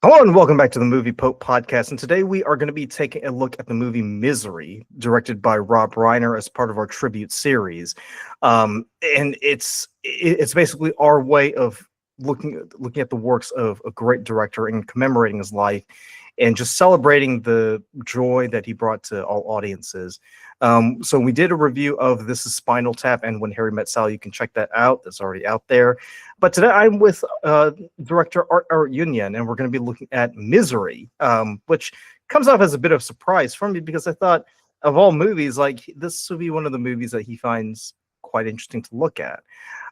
Hello and welcome back to the Movie Pope podcast. And today we are going to be taking a look at the movie Misery, directed by Rob Reiner as part of our tribute series. And it's basically our way of looking at the works of a great director and commemorating his life, and just celebrating the joy that he brought to all audiences. So we did a review of This Is Spinal Tap and When Harry Met Sally. You can check that out. That's already out there. But today I'm with director Art Arutyunyan, and we're going to be looking at Misery, which comes off as a bit of a surprise for me because I thought of all movies, like this would be one of the movies that he finds quite interesting to look at.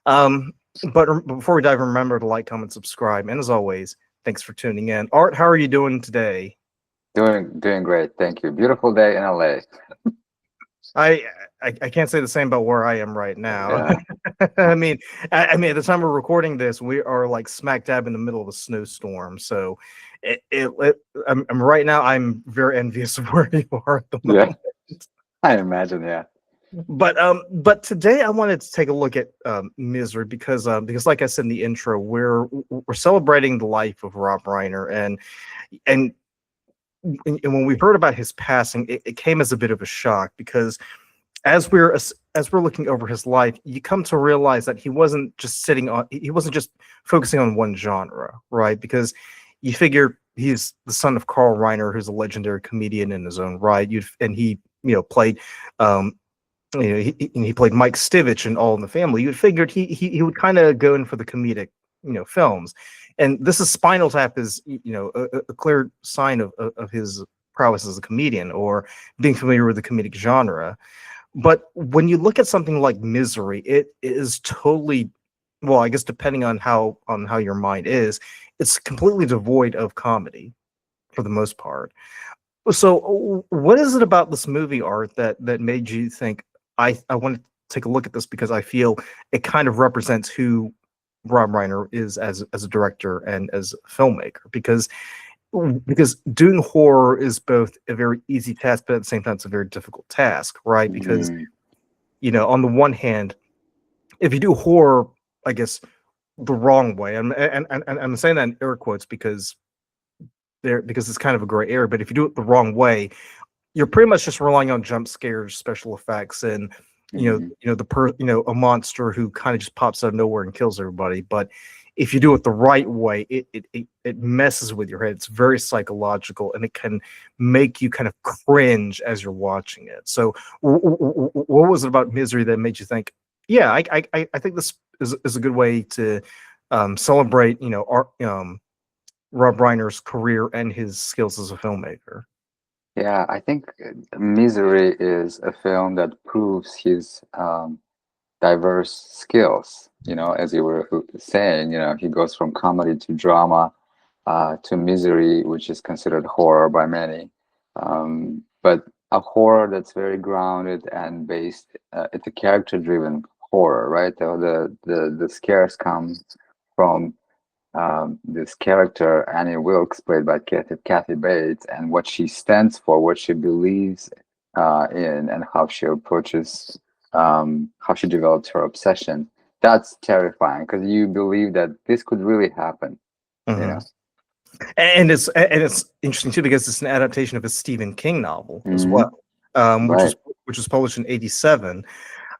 But before we dive in, remember to like, comment, subscribe, and as always, thanks for tuning in. Art, how are you doing today? Doing great, thank you. Beautiful day in LA. I can't say the same about where I am right now. Yeah, I mean, at the time we're recording this, we are like smack dab in the middle of a snowstorm. So, I'm right now. I'm very envious of where you are at the yeah, moment. I imagine. Yeah, But today I wanted to take a look at Misery because like I said in the intro, we're celebrating the life of Rob Reiner, and when we heard about his passing, it came as a bit of a shock because as we're looking over his life, you come to realize that he wasn't just focusing on one genre, right? Because you figure he's the son of Carl Reiner, who's a legendary comedian in his own right. He played he played Mike Stivich in All in the Family. You figured he would kind of go in for the comedic films, and This Is Spinal Tap is a clear sign of his prowess as a comedian or being familiar with the comedic genre. But when you look at something like Misery, it is totally, well, I guess depending on how your mind is, it's completely devoid of comedy for the most part. So what is it about this movie, Art, that made you think I want to take a look at this because I feel it kind of represents who Rob Reiner is as a director and as a filmmaker? Because doing horror is both a very easy task, but at the same time, it's a very difficult task, right? Because, Mhm. on the one hand, if you do horror, I guess, the wrong way, and I'm saying that in air quotes because it's kind of a gray area, but if you do it the wrong way, you're pretty much just relying on jump scares, special effects, and Mhm. a monster who kind of just pops out of nowhere and kills everybody. But if you do it the right way, it messes with your head. It's very psychological, and it can make you kind of cringe as you're watching it. So, what was it about Misery that made you think, yeah, I think this is a good way to celebrate, Rob Reiner's career and his skills as a filmmaker? Yeah. I think Misery is a film that proves his diverse skills. As you were saying, he goes from comedy to drama to Misery, which is considered horror by many. But a horror that's very grounded and based. It's a character-driven horror, right? The scares come from this character Annie Wilkes, played by Kathy Bates, and what she stands for, what she believes in, and how she approaches, how she develops her obsession. That's terrifying because you believe that this could really happen. You Mhm. know. And it's interesting too because it's an adaptation of a Stephen King novel as Hmm. well, Right. which was published in '87.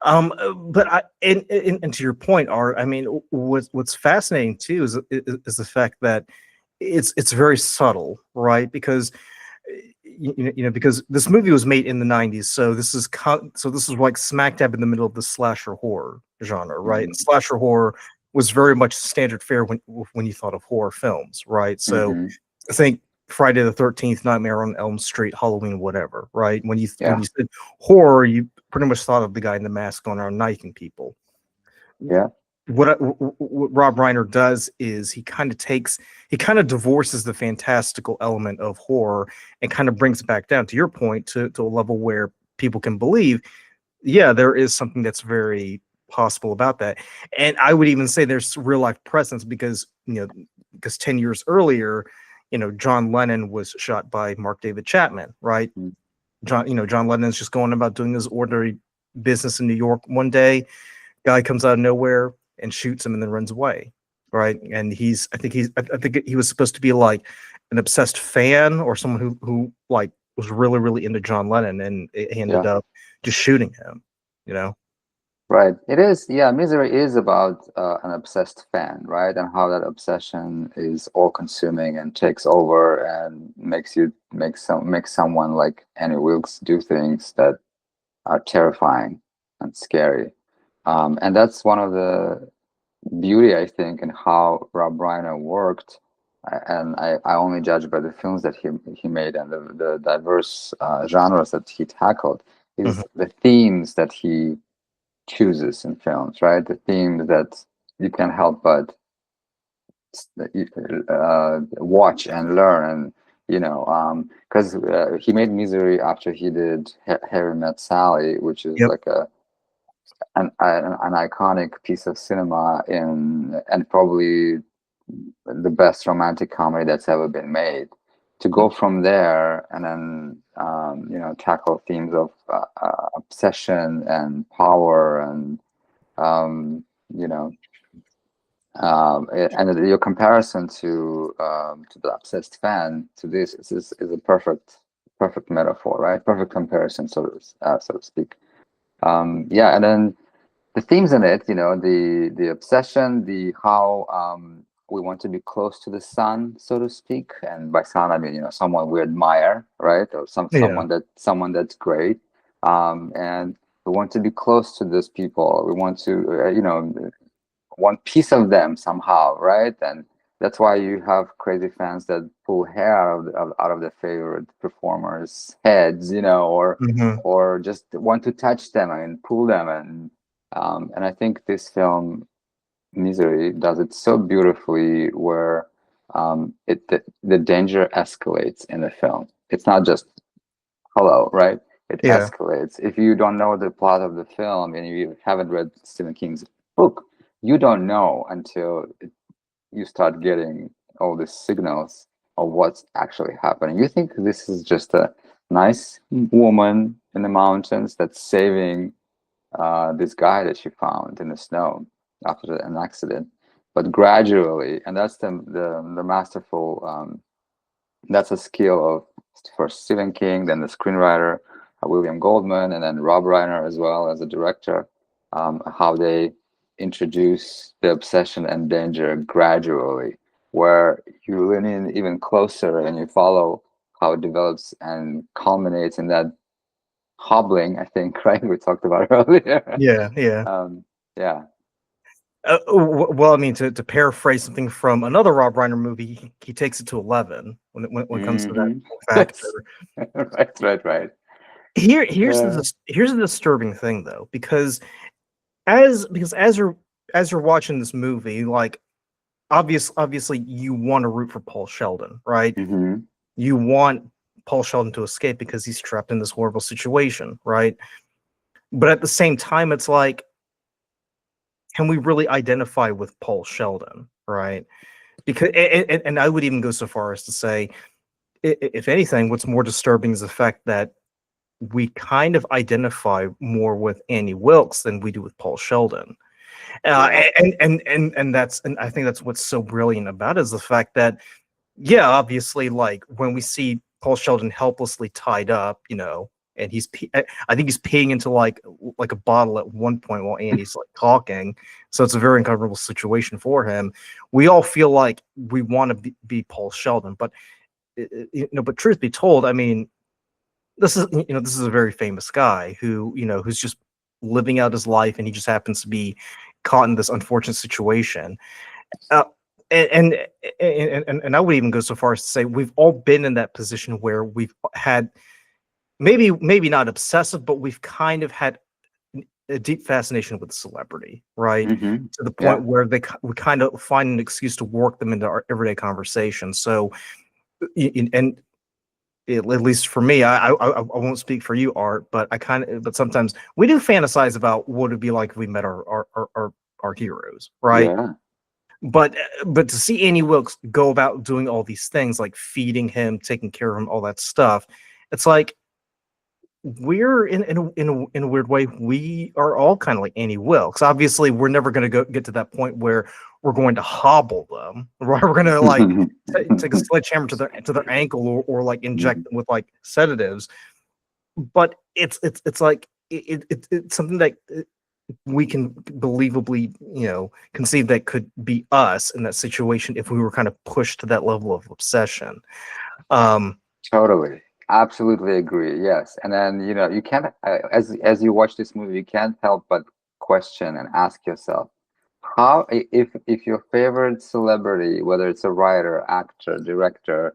But and to your point, Art, I mean, what's fascinating too is the fact that it's very subtle, right? Because because this movie was made in the '90s, so this is like smack dab in the middle of the slasher horror genre, right? And Hmm. slasher horror was very much standard fare when you thought of horror films, right? So Hmm. I think Friday the 13th, Nightmare on Elm Street, Halloween, whatever, right? When Yeah. you said horror, you pretty much thought of the guy in the mask going around knifing people. Yeah. What Rob Reiner does is he kind of divorces the fantastical element of horror and kind of brings it back down to your point to a level where people can believe, yeah, there is something that's very possible about that. And I would even say there's real life presence because 10 years earlier, John Lennon was shot by Mark David Chapman, right? Mm. John Lennon's just going about doing his ordinary business in New York one day. Guy comes out of nowhere and shoots him and then runs away, right? And I think he was supposed to be like an obsessed fan or someone who like was really really into John Lennon, and he ended Yeah. up just shooting him. You know? Right. It is, yeah, Misery is about an obsessed fan, right? And how that obsession is all consuming and takes over and makes someone like Annie Wilkes do things that are terrifying and scary. And that's one of the beauty, I think, in how Rob Reiner worked. And I only judge by the films that he made and the diverse genres that he tackled, Mhm. is the themes that he chooses in films, right? The themes that you can't help but watch and learn, and because he made Misery after he did Harry Met Sally, which is Yep. like an iconic piece of cinema and probably the best romantic comedy that's ever been made. To go from there and then tackle themes of obsession and power and um, you know and your comparison to the obsessed fan to this is a perfect metaphor, right? Perfect comparison, so to speak. Yeah, and then the themes in it, the obsession, the how we want to be close to the sun, so to speak. And by sun, I mean, someone we admire, right? Or Yeah. someone that's great. And we want to be close to those people. We want to, want piece of them somehow, right? And that's why you have crazy fans that pull hair out of their favorite performers' heads, Hmm. or just want to touch them and pull them. And I think this film, Misery, does it so beautifully, where the danger escalates in the film. It's not just hello, right? It Yeah. escalates. If you don't know the plot of the film and you haven't read Stephen King's book, you don't know until you start getting all the signals of what's actually happening. You think this is just a nice woman in the mountains that's saving this guy that she found in the snow after an accident, but gradually, and that's the masterful. That's a skill of first Stephen King, then the screenwriter William Goldman, and then Rob Reiner as well as a director. How they introduce the obsession and danger gradually, where you lean in even closer and you follow how it develops and culminates in that hobbling. I think, right? We talked about earlier. Yeah. Yeah. um, yeah. Well, I mean, to paraphrase something from another Rob Reiner movie, he takes it to 11 when it comes to that Hmm. factor. Yes. Right. Yeah. Here's the disturbing thing though, because as you're watching this movie, like obviously you want to root for Paul Sheldon, right? Hmm. You want Paul Sheldon to escape because he's trapped in this horrible situation, right? But at the same time, it's like, can we really identify with Paul Sheldon, right? Because and I would even go so far as to say, if anything, what's more disturbing is the fact that we kind of identify more with Annie Wilkes than we do with Paul Sheldon. Yeah. And I think that's what's so brilliant about it, is the fact that, yeah, obviously, like when we see Paul Sheldon helplessly tied up, and I think he's peeing into like a bottle at one point while Andy's like talking, so it's a very uncomfortable situation for him. We all feel like we want to be Paul Sheldon, but but truth be told, I mean, this is a very famous guy who's just living out his life, and he just happens to be caught in this unfortunate situation. Uh, and, and I would even go so far as to say we've all been in that position where we've had maybe not obsessive, but we've kind of had a deep fascination with celebrity, right? Hmm. To the point Yeah. where we kind of find an excuse to work them into our everyday conversation. So, and at least for me, I won't speak for you, Art, but but sometimes we do fantasize about what it'd be like if we met our heroes, right? Yeah. But to see Annie Wilkes go about doing all these things, like feeding him, taking care of him, all that stuff, it's like, we're in a weird way, we are all kind of like Annie Wilkes. Obviously, we're never going to get to that point where we're going to hobble them. Right? We're going to like take a sledgehammer to their ankle, or like inject them with like sedatives. But it's like it's something that we can believably, conceive that could be us in that situation if we were kind of pushed to that level of obsession. Totally. Absolutely agree. Yes. And then, you can't, as you watch this movie, you can't help but question and ask yourself, if your favorite celebrity, whether it's a writer, actor, director,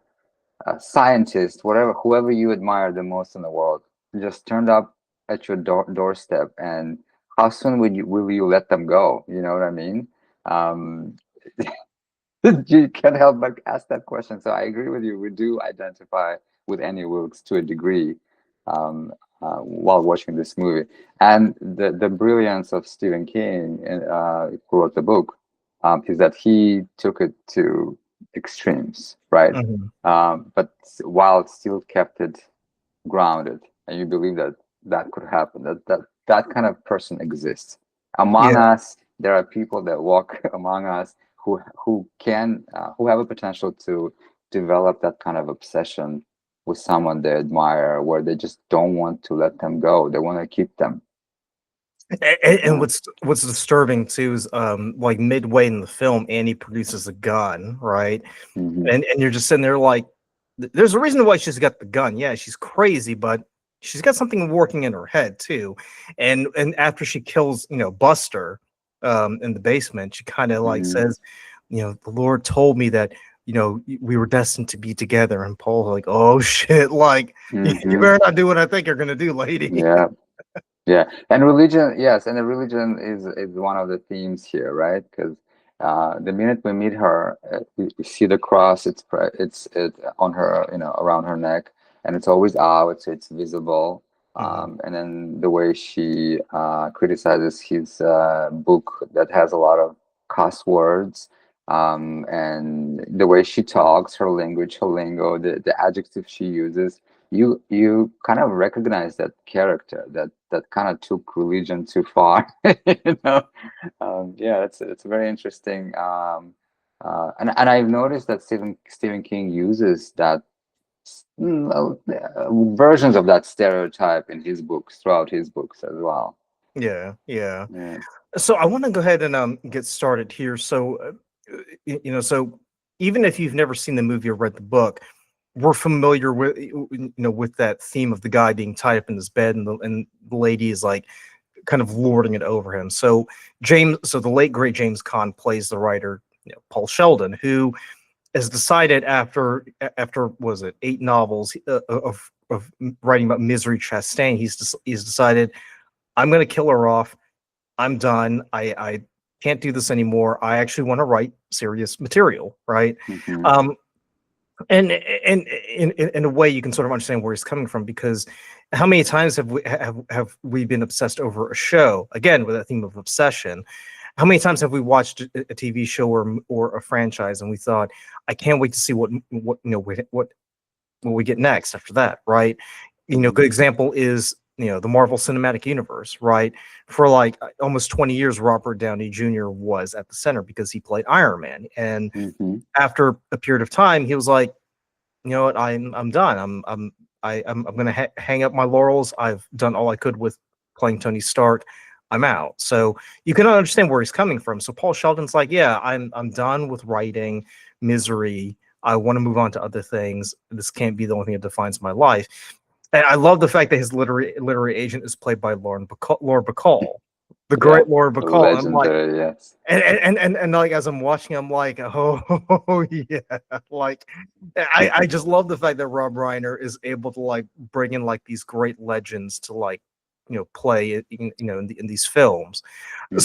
scientist, whatever, whoever you admire the most in the world, just turned up at your doorstep, and how soon will you let them go? You know what I mean? Um, you can't help but ask that question. So I agree with you. We do identify with Annie Wilkes to a degree, while watching this movie. And the brilliance of Stephen King, who wrote the book, is that he took it to extremes, right? Mhm. But while still kept it grounded, and you believe that that could happen, that kind of person exists among Yeah. us. There are people that walk among us who have a potential to develop that kind of obsession with someone they admire, where they just don't want to let them go. They want to keep them. And Yeah. what's disturbing too is like midway in the film, Annie produces a gun, right? Hmm. And you're just sitting there like, there's a reason why she's got the gun. Yeah, she's crazy, but she's got something working in her head too. And after she kills, Buster, in the basement, she kind of like Hmm. says, the Lord told me that, we were destined to be together. And Paul's like, oh shit, like you Hmm. better not do what I think you're gonna do, lady. Yeah. Yeah, and religion, yes, and the religion is one of the themes here, right? Because the minute we meet her, we see the cross. It's on her, around her neck, and it's always out, so it's visible. Mhm. And then the way she criticizes his book that has a lot of cuss words, and the way she talks, her language, her lingo, the adjectives she uses, you kind of recognize that character that kind of took religion too far. you know yeah, it's very interesting. And I've noticed that Stephen King uses that, versions of that stereotype in his books, throughout his books as well. Yeah, yeah. Yeah. So I want to go ahead and get started here. So, so even if you've never seen the movie or read the book, we're familiar with with that theme of the guy being tied up in his bed, and the lady is like kind of lording it over him. So the late great James Caan plays the writer, Paul Sheldon, who has decided after was it 8 novels of writing about Misery Chastain, he's decided, I'm going to kill her off. I'm done. I can't do this anymore. I actually want to write serious material, right? Hmm. Um, and in a way, you can sort of understand where he's coming from, because how many times have we been obsessed over a show, again with that theme of obsession? How many times have we watched a TV show or a franchise and we thought, I can't wait to see what we get next after that, right? Good Hmm. example is the Marvel Cinematic Universe, right? For like almost 20 years, Robert Downey Jr. was at the center because he played Iron Man, and Hmm. after a period of time, he was like, you know what, I'm done. I'm gonna hang up my laurels. I've done all I could with playing Tony Stark. I'm out. So you can understand where he's coming from. So Paul Sheldon's like, yeah, I'm done with writing Misery. I want to move on to other things. This can't be the only thing that defines my life. And I love the fact that his literary agent is played by Laura Bacall, the Yeah, great Laura Bacall. And I'm like, legendary. Yes. and like as I'm watching, I'm like, oh yeah, like I just love the fact that Rob Reiner is able to like bring in like these great legends to like play in these films. Hmm.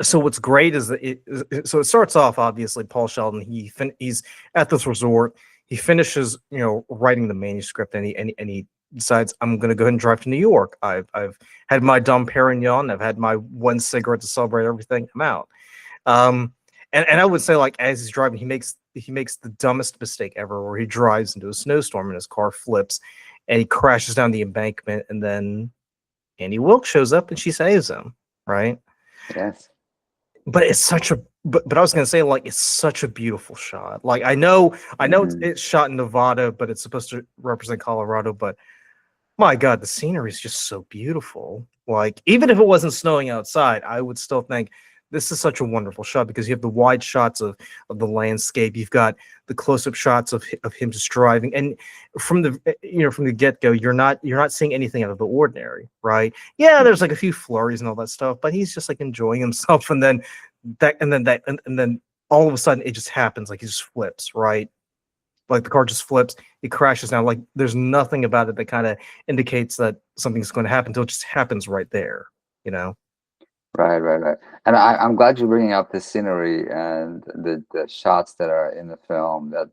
So what's great is that so it starts off, obviously Paul Sheldon, he's at this resort, he finishes writing the manuscript, and he decides, I'm going to go ahead and drive to New York. I've had my Dom Perignon, I've had my one cigarette to celebrate everything, I'm out. And I would say, like, as he's driving, he makes the dumbest mistake ever, where he drives into a snowstorm and his car flips and he crashes down the embankment, and then Annie Wilkes shows up and she saves him, right? Yes. But it's such a but I was gonna say, like, it's such a beautiful shot. Like, I know Hmm. it's shot in Nevada, but it's supposed to represent Colorado. But my God, the scenery is just so beautiful. Like, even if it wasn't snowing outside, I would still think this is such a wonderful shot, because you have the wide shots of the landscape. You've got the close-up shots of him just driving, and from the from the get-go, you're not seeing anything out of the ordinary, right? Yeah, there's like a few flurries and all that stuff, but he's just like enjoying himself, and then and then all of a sudden it just happens, like he just flips, right? Like the car just flips, it crashes down. Like there's nothing about it that kind of indicates that something's going to happen until it just happens right there, you know? Right, right, right. And I'm glad you're bringing up the scenery and the shots that are in the film that,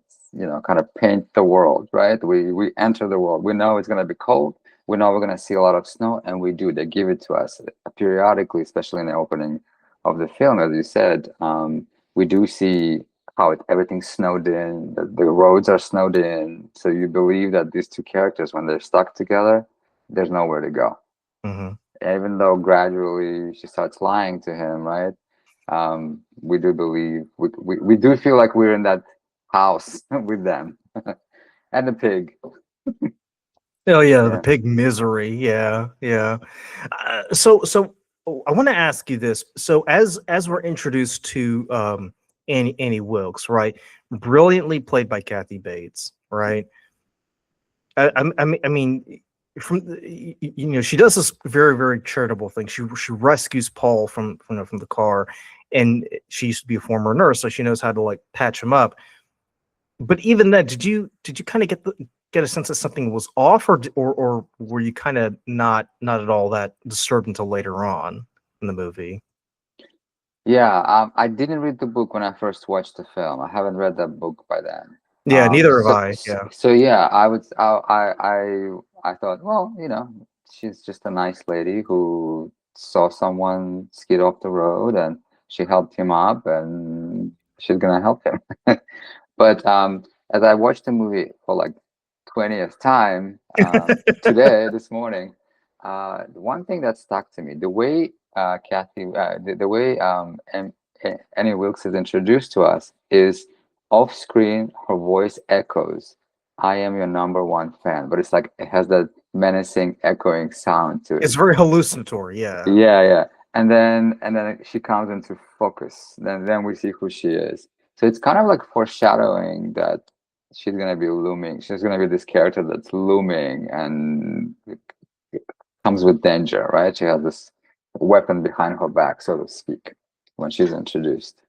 kind of paint the world, right? We enter the world. We know it's going to be cold. We know we're going to see a lot of snow, and we do. They give it to us periodically, especially in the opening of the film, as you said. We do see how everything's snowed in. The roads are snowed in. So you believe that these two characters, when they're stuck together, there's nowhere to go, Hmm. even though gradually she starts lying to him, right? We do believe, we do feel like we're in that house with them. And the pig. Oh yeah, the Yeah. pig Misery. Yeah, yeah. So I want to ask you this. So as we're introduced to Annie Wilkes, right? Brilliantly played by Kathy Bates, right? I mean, she does this very, very charitable thing. She rescues Paul from the car, and she used to be a former nurse, so she knows how to like patch him up. But even then, did you kind of get a sense that something was off, or were you kind of not at all that disturbed until later on in the movie? Yeah, I didn't read the book when I first watched the film. I haven't read that book by then. Yeah, neither have I. Yeah. So yeah, I thought, well, she's just a nice lady who saw someone skid off the road, and she helped him up, and she's gonna help him. But as I watched the movie for like 20th time today, this morning, one thing that stuck to me, the way the way Annie Wilkes is introduced to us is off screen, her voice echoes, "I am your number one fan," but it's like it has that menacing, echoing sound to It's it. very hallucinatory. Yeah. Yeah, yeah. And then she comes into focus. Then we see who she is. So it's kind of like foreshadowing that she's gonna be looming. She's gonna be this character that's looming and comes with danger, right? She has this weapon behind her back, so to speak, when she's introduced.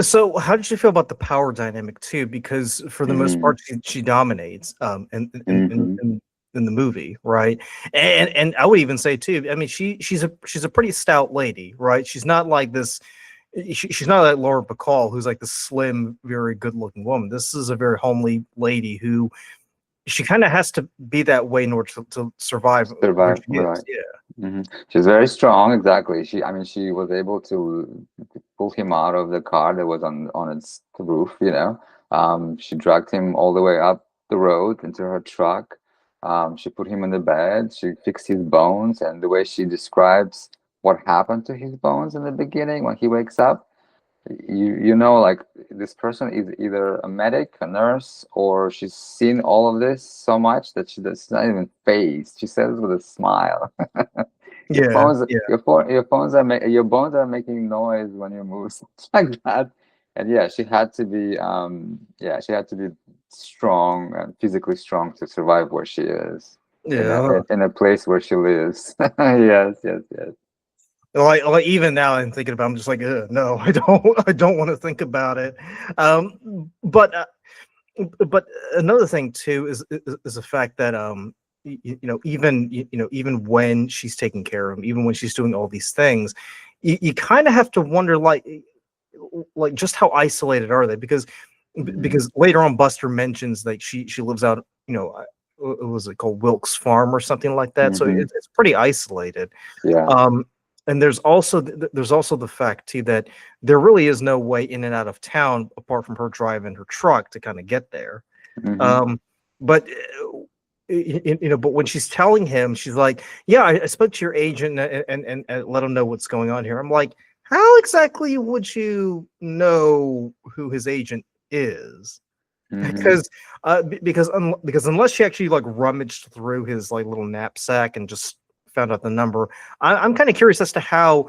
So, how did you feel about the power dynamic too? Because for the most Mm, part, she dominates hmm. in the movie, right? And I would even say too. I mean, she's a pretty stout lady, right? She's not like this. She's not like Laura Bacall, who's like the slim, very good looking woman. This is a very homely lady who she kind of has to be that way in order to survive where Survive, she is. right? Yeah. She's very strong. Exactly. I mean, she was able to pull him out of the car that was on its roof. She dragged him all the way up the road into her truck. She put him in the bed. She fixed his bones, and the way she describes what happened to his bones in the beginning when he wakes up, like this person is either a medic, a nurse, or she's seen all of this so much that she's not even phased. She says with a smile. Your Yeah. phones, Yeah. your phones your bones are making noise when you move, something like that. And yeah, she had to be strong and physically strong to survive where she is Yeah. in a place where she lives. Yes, yes, yes. Like even now I'm thinking about it, I'm just like, no, I don't want to think about it. But another thing too is the fact that even when she's taking care of him, even when she's doing all these things, you kind of have to wonder, like just how isolated are they? Because Mhm. later on Buster mentions like she lives out, what was it called, Wilkes Farm or something like that, so Mhm. it's pretty isolated. Yeah. um and there's also the fact too that there really is no way in and out of town apart from her driving her truck to kind of get there. Mhm. um but but when she's telling him, she's like, "Yeah, I spoke to your agent and let him know what's going on here." I'm like, how exactly would you know who his agent is? Hmm. Because because unless she actually like rummaged through his like little knapsack and just found out the number, I'm kind of curious as to how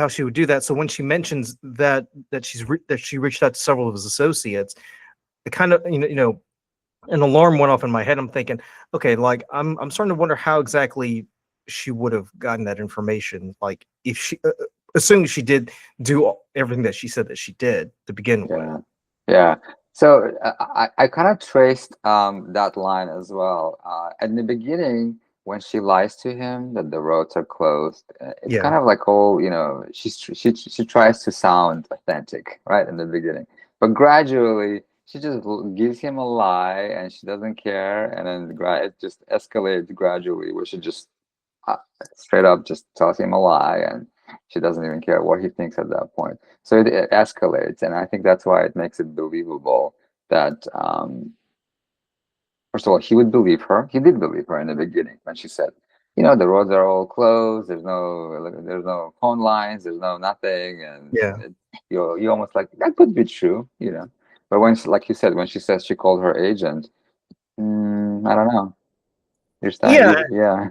she would do that. So when she mentions that she reached out to several of his associates, it kind of an alarm went off in my head. I'm thinking, okay, like I'm starting to wonder how exactly she would have gotten that information. Like if she, assuming she did do everything that she said that she did to begin with. Yeah, yeah. So I kind of traced that line as well. In the beginning, when she lies to him that the roads are closed, it's Yeah, kind of like, oh, she tries to sound authentic, right, in the beginning, but gradually she just gives him a lie and she doesn't care, and then it just escalates gradually, where she just uh, straight up just tells him a lie, and she doesn't even care what he thinks at that point. So it escalates, and I think that's why it makes it believable that first of all, he would believe her. He did believe her in the beginning when she said, the roads are all closed. There's no phone lines. There's no nothing, and yeah, you almost like that could be true. But like you said, when she says she called her agent, I don't know. You're yeah. starting, yeah,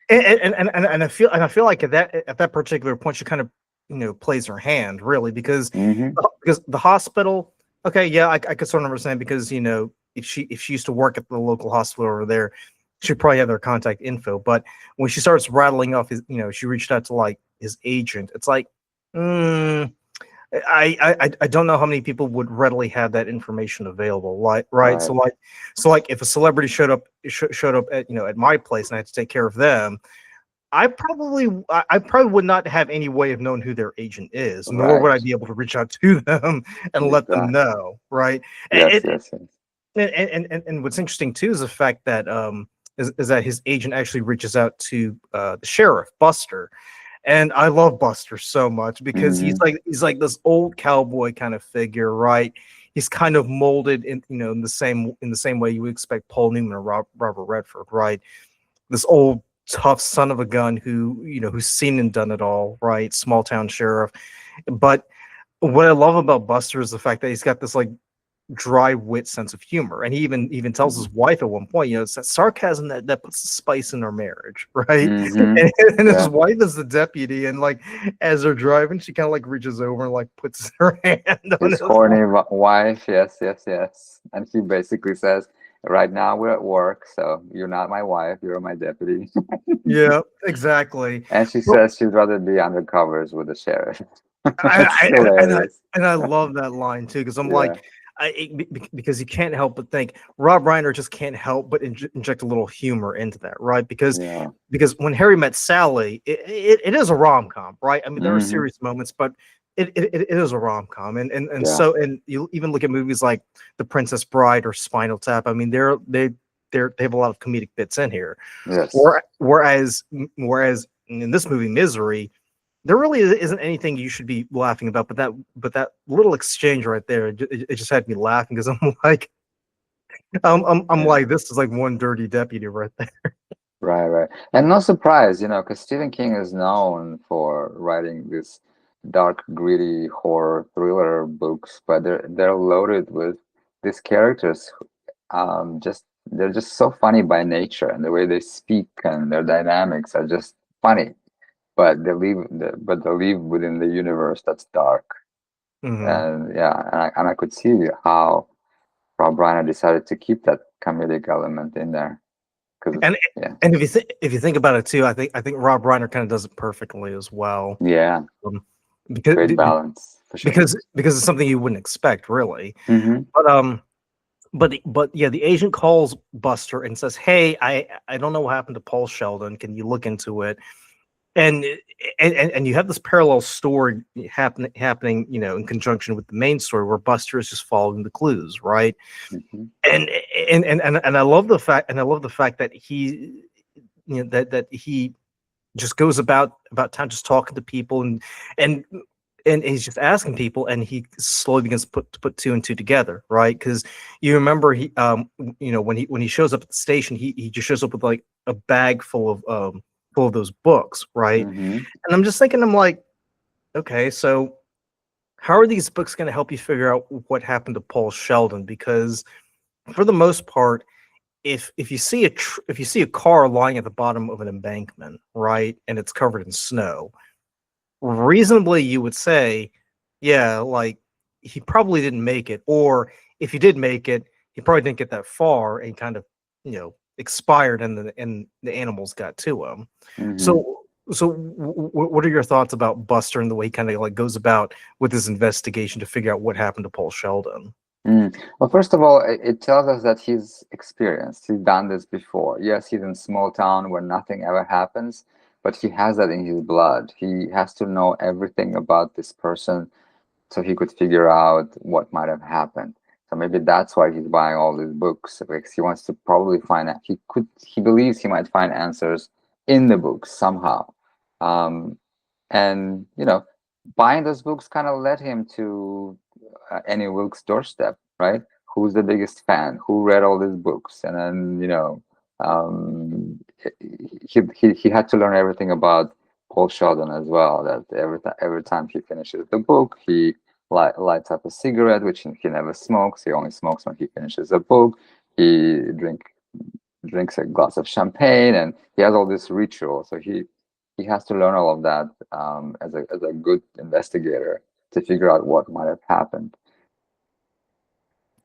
And I feel like at that particular point she kind of plays her hand really hmm, because the hospital. Okay, yeah, I could sort of understand because if she used to work at the local hospital over there, she'd probably have their contact info. But when she starts rattling off she reached out to like his agent. It's like, mm, I don't know how many people would readily have that information available. Like, right? right. So like if a celebrity showed up at at my place and I had to take care of them, I probably would not have any way of knowing who their agent is, nor would Right. I be able to reach out to them and let them Exactly. know, right? Yes, And yes, yes. and what's interesting too is the fact that is that his agent actually reaches out to the sheriff Buster, and I love Buster so much because he's Hmm. like he's like this old cowboy kind of figure, right? He's kind of molded in the same way you would expect Paul Newman or Robert Redford, right? This old tough son of a gun who's seen and done it all, right? Small town sheriff. But what I love about Buster is the fact that he's got this like dry wit sense of humor, and he even tells Hmm. his wife at one point, it's that sarcasm that puts the spice in our marriage, right? Hmm. And his Yeah. wife is the deputy, and like as they're driving, she kind of like reaches over and like puts her hand on His his horny wife. Yes, yes, yes. And he basically says, right now we're at work, so you're not my wife, you're my deputy. yeah, exactly. And she Well, says she'd rather be undercovers with the sheriff. It's I and I hilarious. and I love that line too because I'm Yeah. like, because you can't help but think Rob Reiner just can't help but inject a little humor into that, right? Yeah. Because when Harry Met Sally, it is a rom com, right? I mean, there are Hmm. serious moments, but it is a rom com, and Yeah. so and you even look at movies like The Princess Bride or Spinal Tap. I mean, they have a lot of comedic bits in here, Yes. whereas in this movie Misery there really isn't anything you should be laughing about, but that little exchange right there, it just had me laughing because I'm like, I'm Yeah. like, this is like one dirty deputy right there. Right, right. And no surprise, because Stephen King is known for writing these dark, gritty horror thriller books, but they're loaded with these characters. Just they're just so funny by nature, and the way they speak and their dynamics are just funny. But they live within the universe that's dark, Hmm. and yeah, and I could see how Rob Reiner decided to keep that comedic element in there, because And yeah, and if you think about it too, I think Rob Reiner kind of does it perfectly as well, yeah, um, because great balance for sure. because it's something you wouldn't expect really, Hmm. but but yeah, the agent calls Buster and says, "Hey, I don't know what happened to Paul Sheldon. Can you look into it?" and and you have this parallel story happening in conjunction with the main story where Buster is just following the clues, right? Hmm. and and I love the fact that he that he just goes about town just talking to people and and he's just asking people, and he slowly begins to put two and two together, right? Because you remember when he shows up at the station, he just shows up with like a bag full of those books, right? Mm-hmm. And I'm just thinking, I'm like, okay, so how are these books going to help you figure out what happened to Paul Sheldon? Because for the most part, if you see if you see a car lying at the bottom of an embankment, right, and it's covered in snow, reasonably you would say, yeah, like he probably didn't make it, or if he did make it, he probably didn't get that far and kind of, expired, and the animals got to him. Mm-hmm. So what are your thoughts about Buster and the way he kind of like goes about with his investigation to figure out what happened to Paul Sheldon? Well, first of all, it tells us that he's experienced. He's done this before. Yes, he's in a small town where nothing ever happens, but he has that in his blood. He has to know everything about this person so he could figure out what might have happened. So maybe that's why he's buying all these books, because he wants to probably find out. He believes he might find answers in the books somehow. Um, and buying those books kind of led him to Annie Wilkes' doorstep, right? Who's the biggest fan? Who read all these books? And then um, he had to learn everything about Paul Sheldon as well. That every time he finishes the book, he lights up a cigarette, which he never smokes. He only smokes when he finishes a book. He drinks a glass of champagne, and he has all this ritual. So he has to learn all of that as a good investigator to figure out what might have happened.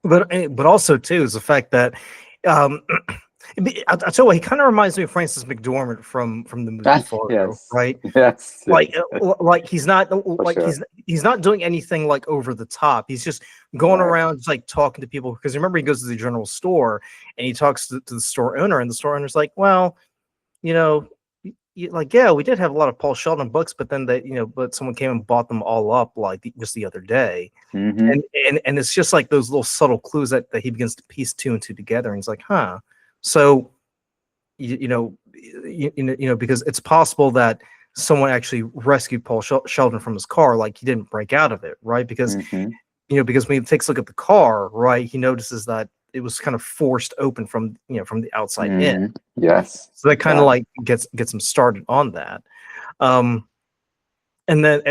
But also too is the fact that um, I tell you what, he kind of reminds me of Francis McDormand from the movie Fargo, Yes, right? yes, yes, Like he's not for like sure. he's not doing anything like over the top. He's just going Right. around just like talking to people, because remember he goes to the general store and he talks to the store owner, and the store owner's like, well, you know, like, yeah, we did have a lot of Paul Sheldon books, but then but someone came and bought them all up like just the other day. Mm-hmm. And it's just like those little subtle clues that he begins to piece two and two together, and he's like, huh. So because it's possible that someone actually rescued Paul Sheldon from his car, like he didn't break out of it, right? Because Mm-hmm. because when he takes a look at the car, right, he notices that it was kind of forced open from the outside in. Mm-hmm. Yes. So that kind of Yeah. like gets him started on that. Um, and then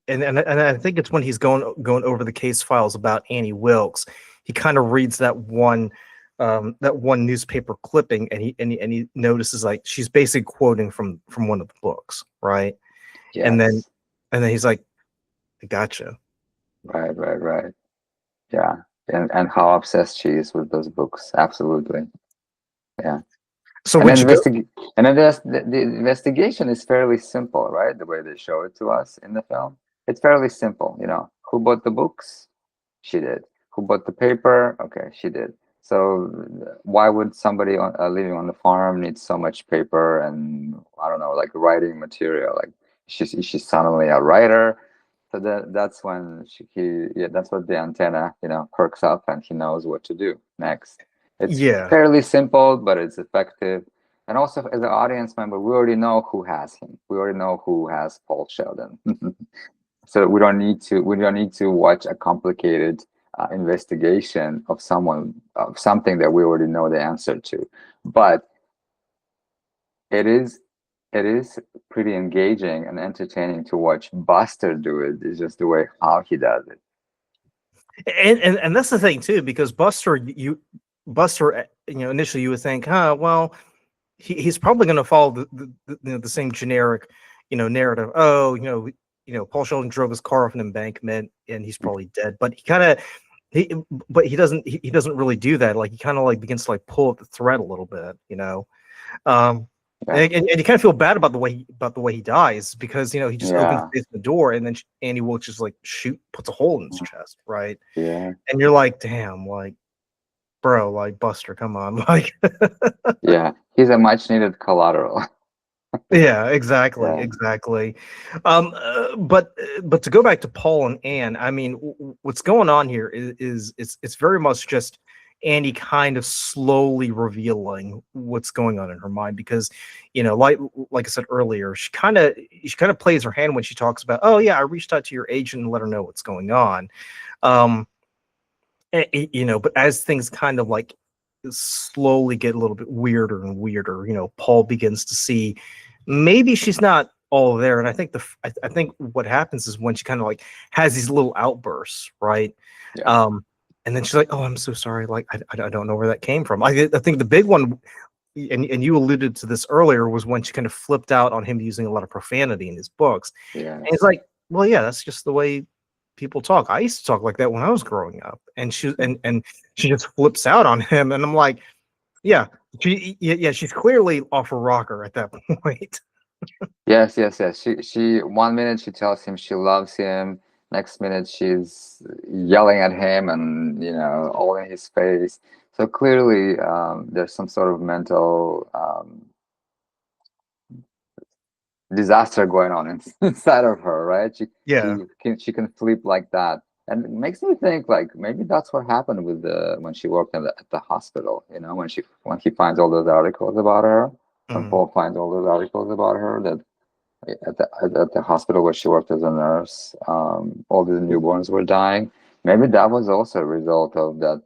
and I think it's when he's going over the case files about Annie Wilkes, he kind of reads that one newspaper clipping, and he notices like she's basically quoting from one of the books, right? And then Yes. he's like, I gotcha. Right. Right. Right. Yeah. And how obsessed she is with those books. Absolutely. Yeah. So And would then you go? the investigation is fairly simple, right? The way they show it to us in the film, it's fairly simple. Who bought the books? She did. Who bought the paper? Okay, she did. So why would somebody living on the farm need so much paper and, I don't know, like writing material? Like she's suddenly a writer. So that's when that's what the antenna perks up, and he knows what to do next. It's Yeah, fairly simple, but it's effective. And also, as an audience member, we already know who has him. We already know who has Paul Sheldon. So we don't need to watch a complicated investigation of something that we already know the answer to. But it is pretty engaging and entertaining to watch Buster do it. It's just the way how he does it. and that's the thing too, because Buster, initially you would think, well, he's probably going to follow the same generic, narrative. Oh, Paul Sheldon drove his car off an embankment and he's probably dead. But he doesn't really do that. Like he kind of like begins to like pull at the thread a little bit. Um, Yeah, and you kind of feel bad about the way he dies, because he just opens yeah, the door, and then Andy Wilkes just like puts a hole in his mm, chest, right? yeah, And you're like, damn, like, bro, like, Buster, come on, like. yeah. He's a much needed collateral. Yeah, exactly, Yeah. exactly. But to go back to Paul and Anne, I mean, what's going on here is it's very much just Annie kind of slowly revealing what's going on in her mind, because, like I said earlier, she kind of plays her hand when she talks about, oh yeah, I reached out to your agent and let her know what's going on. Um, but as things kind of like slowly get a little bit weirder and weirder, Paul begins to see maybe she's not all there. And I think I think what happens is when she kind of like has these little outbursts, right? Yeah. And then she's like, "Oh, I'm so sorry. Like, I don't know where that came from." I think the big one, and you alluded to this earlier, was when she kind of flipped out on him using a lot of profanity in his books. And it's Yes. like, well, yeah, that's just the way people talk. I used to talk like that when I was growing up. And she just flips out on him, and I'm like, yeah, she's clearly off her rocker at that point. Yes, yes, yes. She one minute she tells him she loves him, next minute she's yelling at him and all in his face. So clearly, there's some sort of mental disaster going on inside of her, right? She Yeah. she can flip like that, and it makes me think like maybe that's what happened with the when she worked at the hospital. When he finds all those articles about her, when Mhm. Paul finds all those articles about her that at the hospital where she worked as a nurse, all the newborns were dying. Maybe that was also a result of that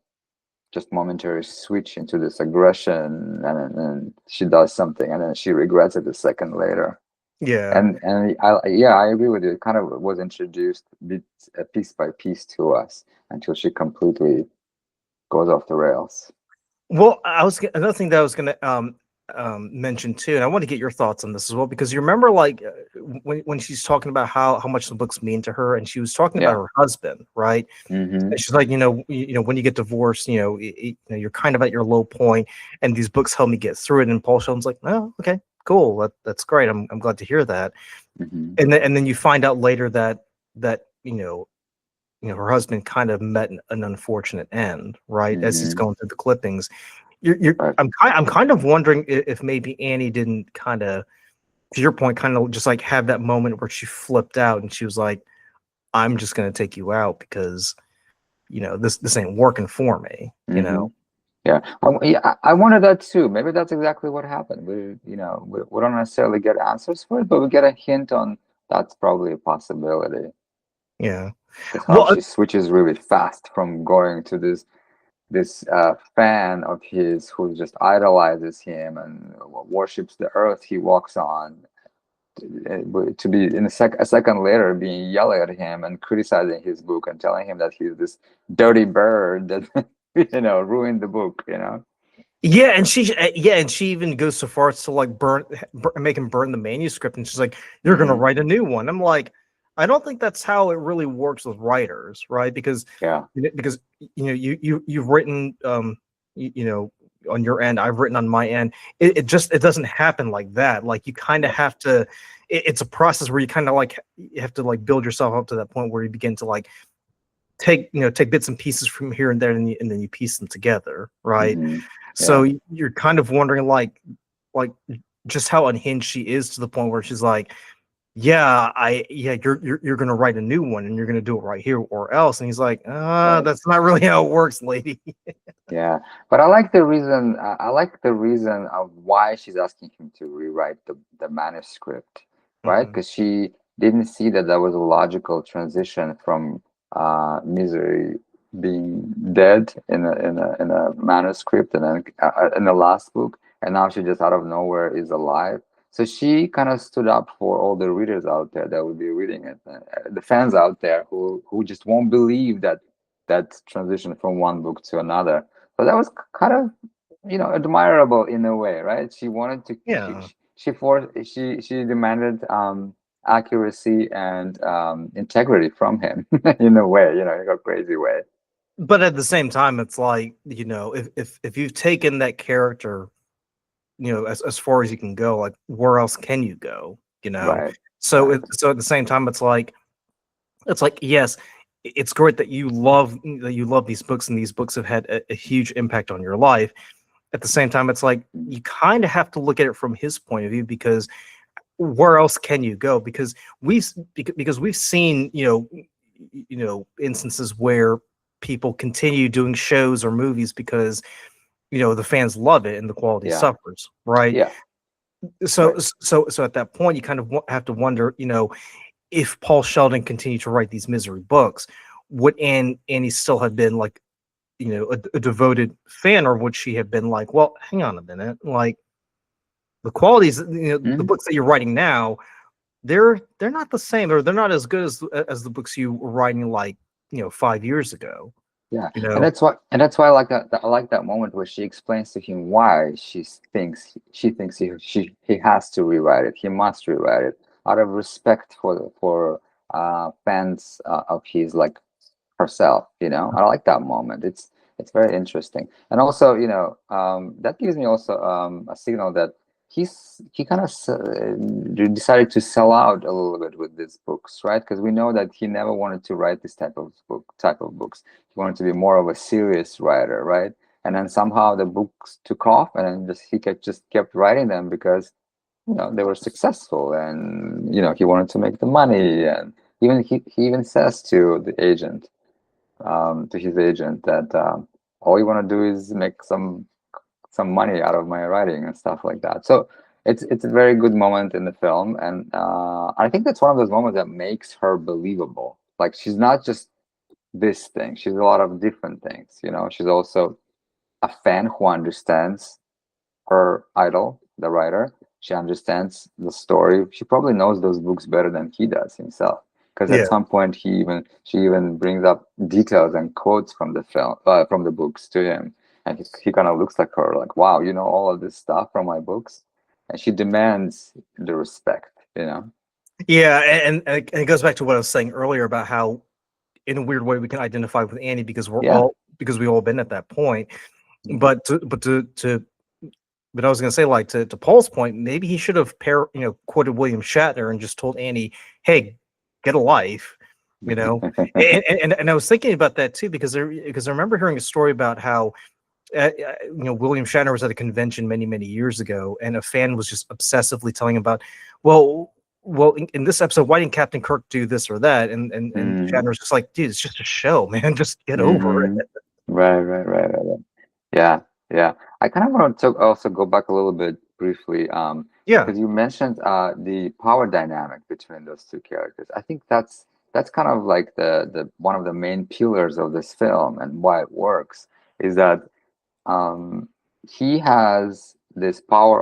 just momentary switch into this aggression, and then she does something, and then she regrets it a second later. Yeah. And I agree with you. It kind of was introduced piece by piece to us until she completely goes off the rails. Well, another thing that I was going to mention too, and I want to get your thoughts on this as well, because you remember, like, when she's talking about how much the books mean to her, and she was talking about Yeah. her husband, right? Mm-hmm. And she's like, when you get divorced, you're kind of at your low point, and these books help me get through it. And Paul Sheldon's like, oh, okay, cool, that's great. I'm glad to hear that. Mm-hmm. And then you find out later that her husband kind of met an unfortunate end, right? As he's Mm-hmm. going through the clippings. You're Right. I'm kind of wondering if maybe Annie didn't kind of, to your point, kind of just like have that moment where she flipped out and she was like, I'm just going to take you out because this ain't working for me. Mm-hmm. Yeah. I wanted that too. Maybe that's exactly what happened. We don't necessarily get answers for it, but we get a hint on that's probably a possibility. Yeah. Because how Well, she switches really fast from going to this fan of his who just idolizes him and worships the earth he walks on, to be a second later being yelling at him and criticizing his book and telling him that he's this dirty bird that ruined the book. yeah, and she even goes so far as to like make him burn the manuscript, and she's like, "You're gonna Hmm. write a new one." I'm like, I don't think that's how it really works with writers, right? Because Yeah. you've written on your end, I've written on my end. It doesn't happen like that. Like you kind of Yep. have to. It's a process where you kind of like you have to like build yourself up to that point where you begin to like take bits and pieces from here and there, and then you piece them together, right? Hmm. So Yeah. you're kind of wondering like just how unhinged she is, to the point where she's like, yeah, you're gonna write a new one and you're gonna do it right here or else. And he's like, Right. that's not really how it works, lady. Yeah, but I like the reason. I like the reason of why she's asking him to rewrite the manuscript, right? Mhm. Because she didn't see that there was a logical transition from Misery being dead in a manuscript, and then in the last book, and now she just out of nowhere is alive. So she kind of stood up for all the readers out there that would be reading it, the fans out there who just won't believe that transition from one book to another. So that was kind of, admirable in a way, right? She wanted to, Yeah. she demanded accuracy and integrity from him in a way, in a crazy way. But at the same time, it's like, if you've taken that character, as far as you can go, like where else can you go? Right, So right. so at the same time, it's like, yes, it's great that you love these books, and these books have had a huge impact on your life. At the same time, it's like Mm. you kind of have to look at it from his point of view, because where else can you go? Because we've seen instances where people continue doing shows or movies because the fans love it and the quality Yeah. suffers, right? Yeah. So Right. so at that point, you kind of have to wonder, if Paul Sheldon continued to write these Misery books, would Annie still have been like, a devoted fan, or would she have been like, well, hang on a minute, like the qualities, the Mhm. books that you're writing now, they're not the same, or they're not as good as the books you were writing like 5 years ago. Yeah, You and know, that's why I like I like that moment where she explains to him why she thinks he has to rewrite it. He must rewrite it out of respect for fans of his, like, herself. I like that moment. It's very interesting, and also, that gives me also a signal that he kind of decided to sell out a little bit with these books, right? Because we know that he never wanted to write this type of books. He wanted to be more of a serious writer, right? And then somehow the books took off, and then just kept writing them because they were successful, and he wanted to make the money. And even he even says to his agent that, all you want to do is make some money out of my writing and stuff like that. So it's a very good moment in the film, and I think that's one of those moments that makes her believable. Like, she's not just this thing; she's a lot of different things. She's also a fan who understands her idol, the writer. She understands the story. She probably knows those books better than he does himself. Because at yeah. some point, she even brings up details and quotes from the film, from the books to him, and he kind of looks like her, like, "Wow, you know all of this stuff from my books," and she demands the respect. Yeah, and it goes back to what I was saying earlier about how, in a weird way, we can identify with Annie because Yeah. we all been at that point. Mhm. But I was gonna say, like, to Paul's point, maybe he should have quoted William Shatner and just told Annie, "Hey, get a life," you know. And I was thinking about that too because I remember hearing a story about how William Shatner was at a convention many, many years ago, and a fan was just obsessively telling him about, well, in this episode, why didn't Captain Kirk do this or that? And Mm. Shatner's just like, dude, it's just a show, man. Just get over Hmm. it. Right, right, right, right, right. Yeah, yeah. I kind of want to also go back a little bit briefly, Yeah, because you mentioned the power dynamic between those two characters. I think that's kind of like the one of the main pillars of this film, and why it works is that, um, he has this power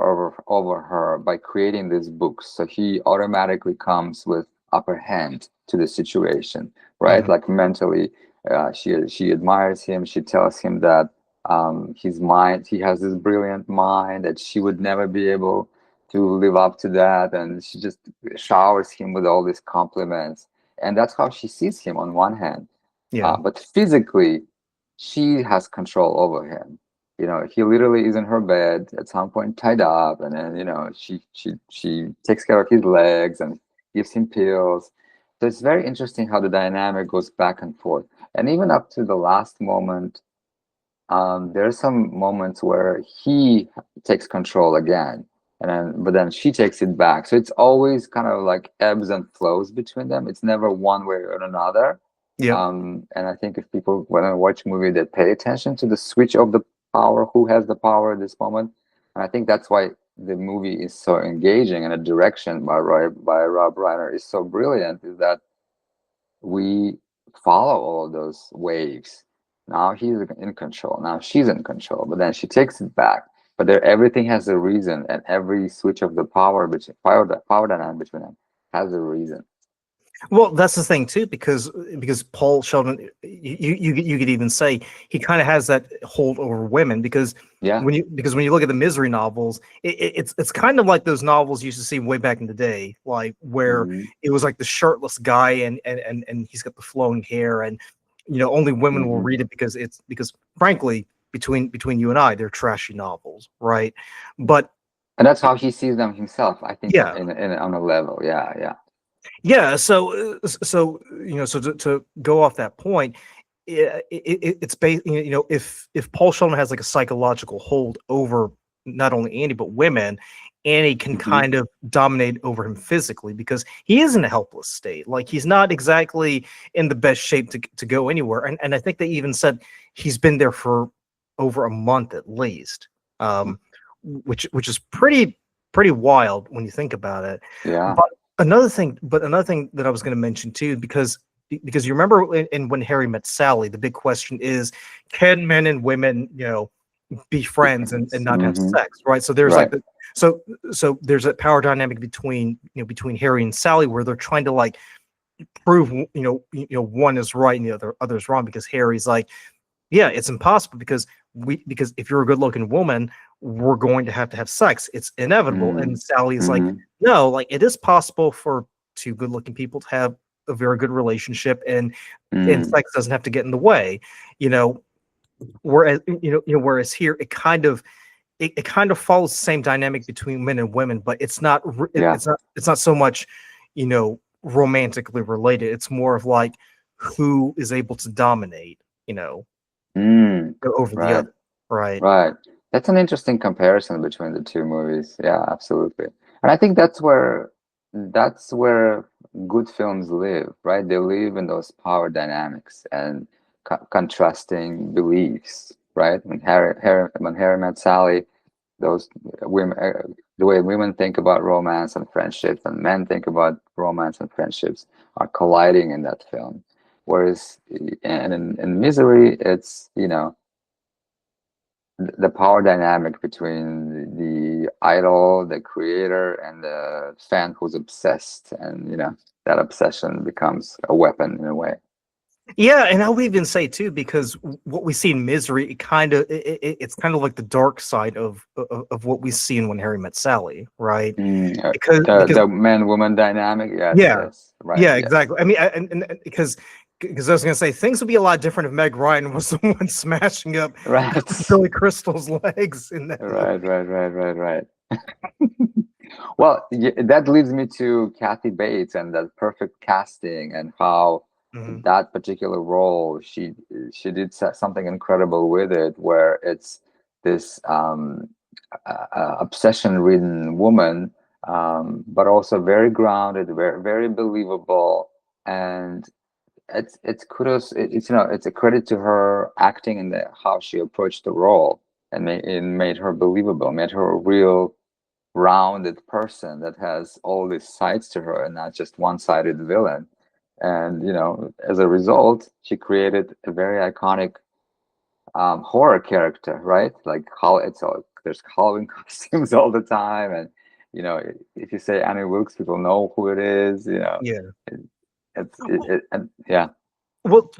over her by creating these books. So he automatically comes with upper hand to the situation, right? mhm, Like, mentally, she admires him. She tells him that, his mind, he has this brilliant mind, that she would never be able to live up to that, and she just showers him with all these compliments. And that's how she sees him on one hand, yeah. but physically, she has control over him. He literally is in her bed at some point, tied up, and then she takes care of his legs and gives him pills. So it's very interesting how the dynamic goes back and forth, and even up to the last moment. There are some moments where he takes control again, but then she takes it back. So it's always kind of like ebbs and flows between them. It's never one way or another. Yep. And I think if people, when they watch a movie, they pay attention to the switch of the power, who has the power at this moment. And I think that's why the movie is so engaging, and the direction by Rob Reiner is so brilliant. Is that we follow all of those waves. Now he's in control. Now she's in control, but then she takes it back. But everything has a reason, and every switch of the power dynamic between them has a reason. Well, that's the thing too, because Paul Sheldon, you could even say he kind of has that hold over women because Yeah. when you look at the Misery novels, it's kind of like those novels you used to see way back in the day, like where Hmm. it was like the shirtless guy and he's got the flowing hair, and only women will Hmm. read it because frankly, between you and I, they're trashy novels, right? But And that's how he sees them himself. I think yeah, on a level. Yeah, yeah. yeah, so so to go off that point, it's based, if Paul Sheldon has like a psychological hold over not only Annie but women, Annie can Hmm. kind of dominate over him physically because he is in a helpless state. Like he's not exactly in the best shape to go anywhere. And I think they even said he's been there for over a month at least, which is pretty wild when you think about it. Yeah. But another thing that I was going to mention too, because you remember in When Harry Met Sally, the big question is, can men and women, be friends and not have Hmm. sex, right? So there's like Right. so there's a power dynamic between Harry and Sally where they're trying to like prove one is right and the other's wrong, because Harry's like, yeah, it's impossible because if you're a good looking woman, we're going to have sex. It's inevitable. And Sally's like, Mm-hmm. no, like it is possible for two good looking people to have a very good relationship, and Mm. sex doesn't have to get in the way, you know. Whereas here it kind of follows the same dynamic between men and women, but it's not Yeah. it's not so much, romantically related. It's more of like who is able to dominate, Mm. over the Right. other, right? Right. That's an interesting comparison between the two movies. Yeah, absolutely. And I think that's where good films live, right? They live in those power dynamics and contrasting beliefs, right? When Harry met Sally, those women, the way women think about romance and friendships and men think about romance and friendships are colliding in that film. Whereas, and in Misery, it's, the power dynamic between the idol, the creator, and the fan who's obsessed, and that obsession becomes a weapon in a way. Yeah, and I would even say too, because what we see in Misery, it's kind of like the dark side of what we see in When Harry Met Sally, right? Because The man-woman dynamic. Yes, yeah, yes, right, yeah, yes, exactly. I mean, and because I was gonna say things would be a lot different if Meg Ryan was the one smashing up right, Billy Crystal's legs in that right, movie. right, right, right, right. Well, that leads me to Kathy Bates and that perfect casting and how Mhm. that particular role, she did something incredible with it, where it's this obsession-ridden woman, but also very grounded, very very believable, and it's kudos. It's a credit to her acting and how she approached the role, and it made her believable, made her a real rounded person that has all these sides to her and not just one-sided villain. And as a result, she created a very iconic horror character, right? Like how it's all there's Halloween costumes all the time, and if you say Annie Wilkes, people know who it is. Yeah. It, and yeah. Well,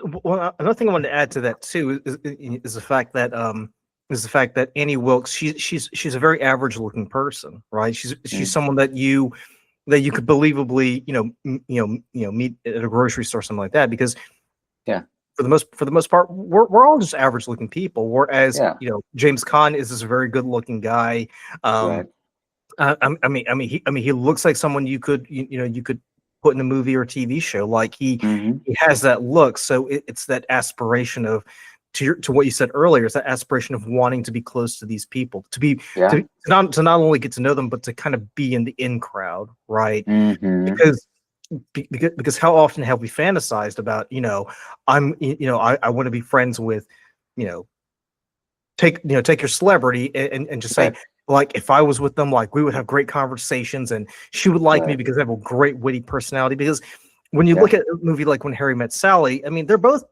another thing I wanted to add to that too is the fact that Annie Wilkes, she's a very average looking person, right? She's Mm, someone that you could believably, meet at a grocery store, something like that, because yeah, for the most part, we're all just average looking people. Whereas, yeah, James Caan is this very good looking guy. right. Um, I mean, he looks like someone you could put in a movie or a TV show. Like Hmm. he has that look. So it's that aspiration of to what you said earlier. It's that aspiration of wanting to be close to these people, to be Yeah. to not only get to know them, but to kind of be in the in crowd, right? Hmm. Because how often have we fantasized about, I want to be friends with, you know take your celebrity, and just say, Right, like, if I was with them, like, we would have great conversations and she would like me right. because I have a great witty personality. Because when you Yeah, look at a movie like When Harry Met Sally, I mean, they're both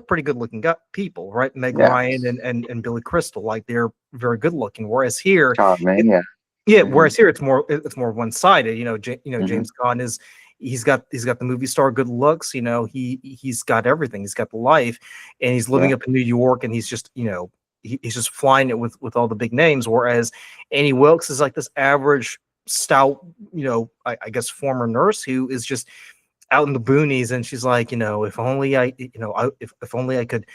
pretty good looking people, right? Meg yeah. Ryan and Billy Crystal, like, they're very good looking. Whereas here, Charming. it, Yeah. yeah, Hmm. whereas here it's more one sided. Hmm. James Caan is he's got the movie star good looks. He's got everything. He's got the life, and he's living Yeah. up in New York, and he's just he's just flying it with all the big names. Whereas Annie Wilkes is like this average, stout, I guess former nurse who is just out in the boonies, and she's like, if only if only I could,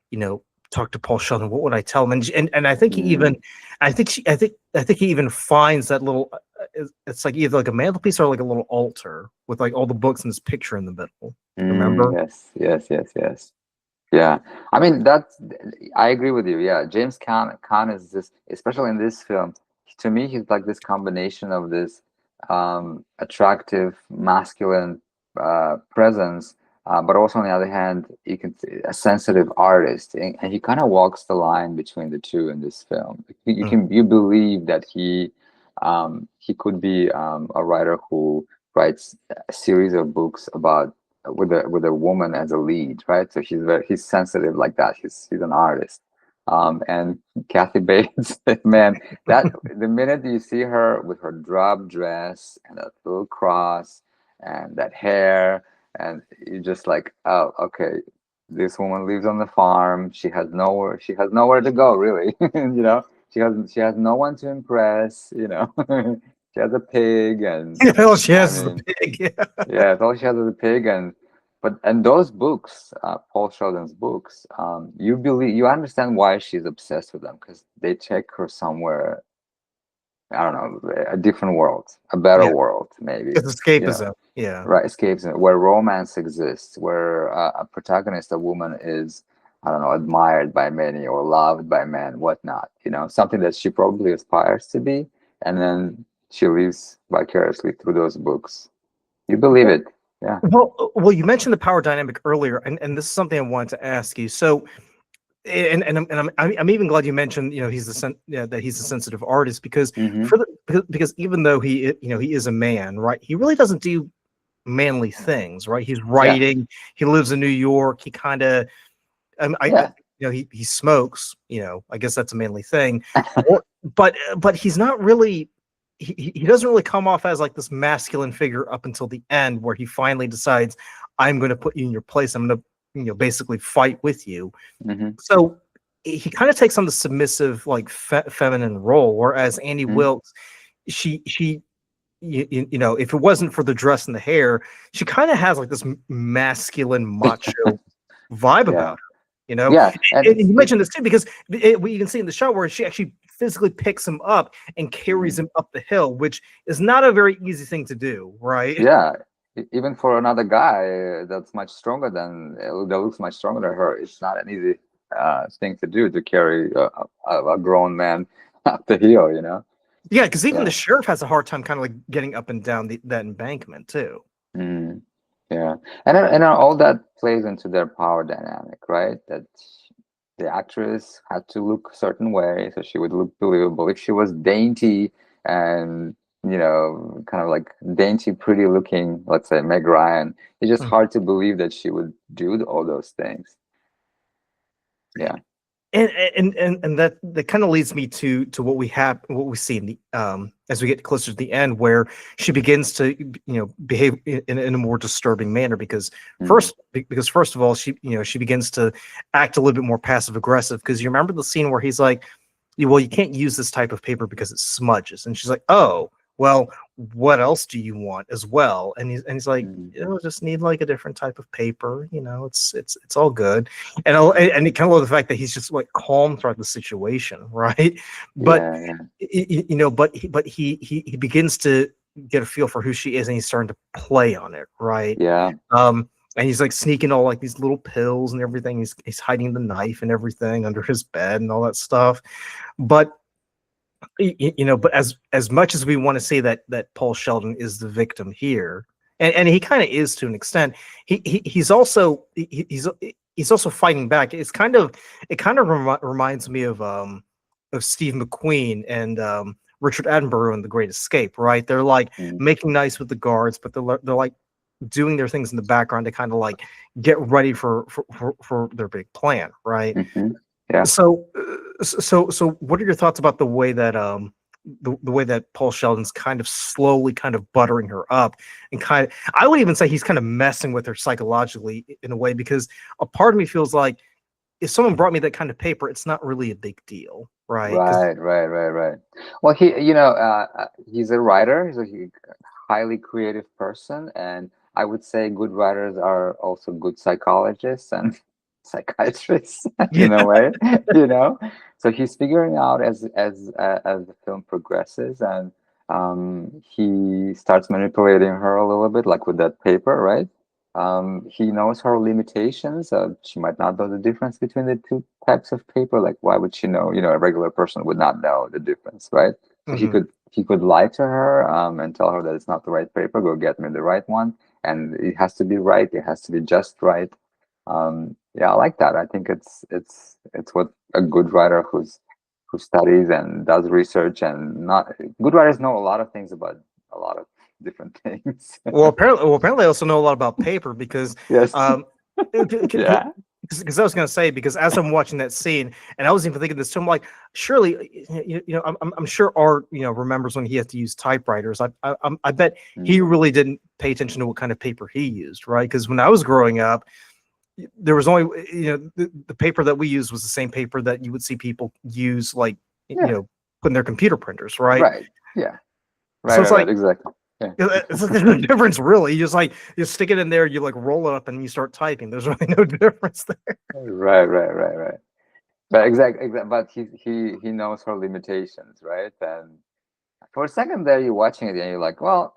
you know, talk to Paul Sheldon, what would I tell him? And I think he even, Mm. I think he even finds that little, it's like either like a mantelpiece or like a little altar with like all the books and his picture in the middle. Mm, Remember? yes, yes, yes, yes. Yeah, I mean that's. I agree with you. Yeah, James Caan is this, especially in this film. To me, he's like this combination of this attractive, masculine presence, but also on the other hand, you can see a sensitive artist, and he kind of walks the line between the two in this film. Mm. You believe that he could be a writer who writes a series of books about with a woman as a lead, right? So he's sensitive like that. He's an artist. And Kathy Bates, man, that the minute you see her with her drop dress and that little cross and that hair, and you're just like, oh, okay, this woman lives on the farm. She has nowhere to go, really. She has no one to impress. She has a pig, and All she I has is the mean, pig. Yeah. yeah, all she has is a pig, and those books, Paul Sheldon's books, you understand why she's obsessed with them because they take her somewhere, I don't know, a different world, a better Yeah. world, maybe, It's you know, escapism. Yeah. right? Escapes where romance exists, where a protagonist, a woman, is, I don't know, admired by many or loved by men, whatnot. Something that she probably aspires to be, and then she lives vicariously through those books. You believe Well, it, yeah. well, you mentioned the power dynamic earlier, and this is something I wanted to ask you. So, I'm even glad you mentioned, that he's a sensitive artist because Mm-hmm. because even though he is a man, right? He really doesn't do manly things, right? He's Yeah. writing. He lives in New York. He kind of, Yeah. he smokes. I guess that's a manly thing, but he's not really. He doesn't really come off as like this masculine figure up until the end, where he finally decides, "I'm going to put you in your place. I'm going to, basically fight with you." Mm-hmm. So he kind of takes on the submissive, like feminine role, whereas Annie Mm-hmm. Wilkes, she if it wasn't for the dress and the hair, she kind of has like this masculine macho vibe Yeah. about her. You know, Yeah. And and it's you it mentioned this too because we can see in the shot where she actually physically picks him up and carries mhm. him up the hill, which is not a very easy thing to do, right? Yeah. Even for another guy that's much stronger that looks much stronger than her, it's not an easy thing to do to carry a grown man up the hill. Yeah, because even the Yeah. sheriff has a hard time kind of like getting up and down that embankment too. Mm. Yeah. And all that plays into their power dynamic, right? That the actress had to look a certain way so she would look believable. If she was dainty and kind of like dainty, pretty looking, let's say Meg Ryan, it's just hard to believe that she would do all those things. Yeah. And that kind of leads me to what we see in the as we get closer to the end, where she begins to behave in a more disturbing manner because Mm. first of all she begins to act a little bit more passive aggressive because you remember the scene where he's like, well, you can't use this type of paper because it smudges, and she's like, oh, well, what else do you want as well? And he's like, Mm. just need like a different type of paper, it's all good. And it kind of love the fact that he's just like calm throughout the situation, right? But Yeah. Yeah. he begins to get a feel for who she is, and he's starting to play on it, right? Yeah. And he's like sneaking all like these little pills and everything. He's hiding the knife and everything under his bed and all that stuff. But but as much as we want to say that Paul Sheldon is the victim here, and he kind of is to an extent, he's also fighting back. It kind of reminds me of Steve McQueen and Richard Attenborough in The Great Escape, right? They're like Mm. making nice with the guards, but they're like doing their things in the background to kind of like get ready for their big plan, right? Mm-hmm. Yeah. So what are your thoughts about the way that the way that Paul Sheldon's kind of slowly kind of buttering her up and kind of, I would even say he's kind of messing with her psychologically in a way, because a part of me feels like if someone brought me that kind of paper, it's not really a big deal, right? Because Right, right, right, right. Well, he's a writer. He's a highly creative person, and I would say good writers are also good psychologists and psychiatrists yeah, in a way. You know. So he's figuring out as the film progresses, and, he starts manipulating her a little bit, like with that paper, right? He knows her limitations. She might not know the difference between the two types of paper. Like, why would she know? A regular person would not know the difference, right? So he Hmm. could lie to her, and tell her that it's not the right paper. Go get me the right one, and it has to be right. It has to be just right. Yeah, I like that. I think it's what a good writer who studies and does research, and not good writers know a lot of things about a lot of different things. Well, apparently, I also know a lot about paper because, Yes. um, because Yeah. I was going to say, because as I'm watching that scene, and I was even thinking this too, I'm like, surely, I'm sure Art, remembers when he has to use typewriters. I bet he Mm. really didn't pay attention to what kind of paper he used, right? Because when I was growing up, there was only, the paper that we used was the same paper that you would see people use, like, Yeah. put in their computer printers, right? Right. Yeah. Right. So it's Right. Right. like, Exactly. Yeah. it's like there's no difference really. You stick it in there, you like roll it up, and you start typing. There's really no difference there. Right. Right. Right. Right. But but he knows her limitations, right? And for a second there, you're watching it and you're like, well,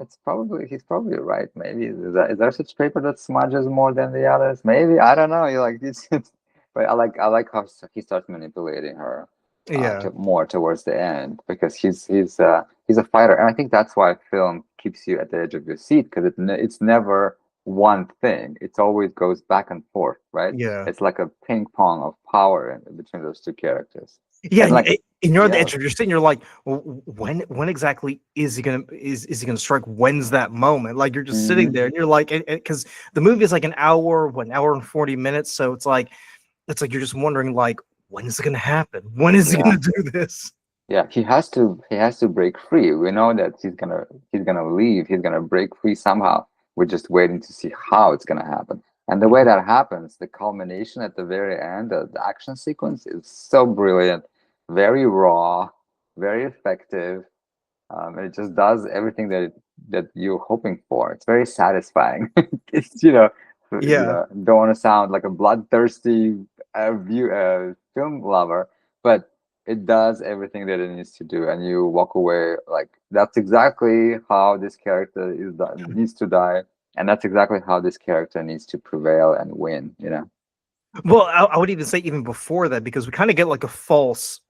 he's probably right. Maybe is there such paper that smudges more than the others? Maybe, I don't know. You're like, but I like how he starts manipulating her, Yeah, more towards the end, because he's a fighter, and I think that's why film keeps you at the edge of your seat, because it's never one thing. It always goes back and forth, right? yeah, It's like a ping pong of power between those two characters, yeah. and And, like, and you're on the yeah. edge of your seat. And you're like, well, when exactly is he gonna strike? When's that moment? Like you're just sitting Hmm. there, and you're like, because the movie is like an hour and 40 minutes. So it's like you're just wondering, like, when is it gonna happen? When is he Yeah. gonna do this? Yeah, he has to break free. We know that he's gonna leave. He's gonna break free somehow. We're just waiting to see how it's gonna happen. And the way that happens, the culmination at the very end, the action sequence is so brilliant, very raw, very effective. And it just does everything that you're hoping for. It's very satisfying. It's, Yeah. don't want to sound like a bloodthirsty film lover, but it does everything that it needs to do, and you walk away like, that's exactly how this character needs to die, and that's exactly how this character needs to prevail and win. Well, I would even say even before that, because we kind of get like a false.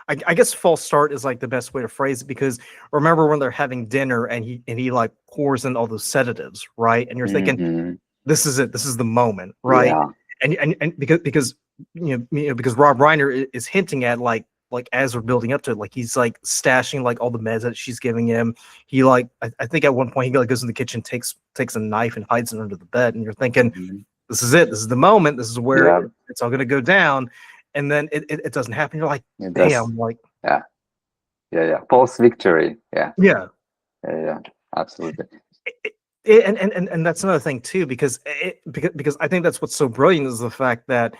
I guess false start is like the best way to phrase it, because remember when they're having dinner and he like pours in all those sedatives, right? And you're thinking, Hmm. this is it, this is the moment, right? Yeah. And because because Rob Reiner is hinting at, like as we're building up to it, like he's like stashing like all the meds that she's giving him. He like I think at one point he like goes in the kitchen, takes a knife and hides it under the bed, and you're thinking, Hmm. this is it. This is the moment. This is where Yeah. it's all going to go down. And then it doesn't happen. You're like, It does. damn, like, Yeah. Yeah. Yeah. False victory. Yeah. yeah. Yeah. Yeah. Absolutely. And that's another thing too, because I think that's what's so brilliant is the fact that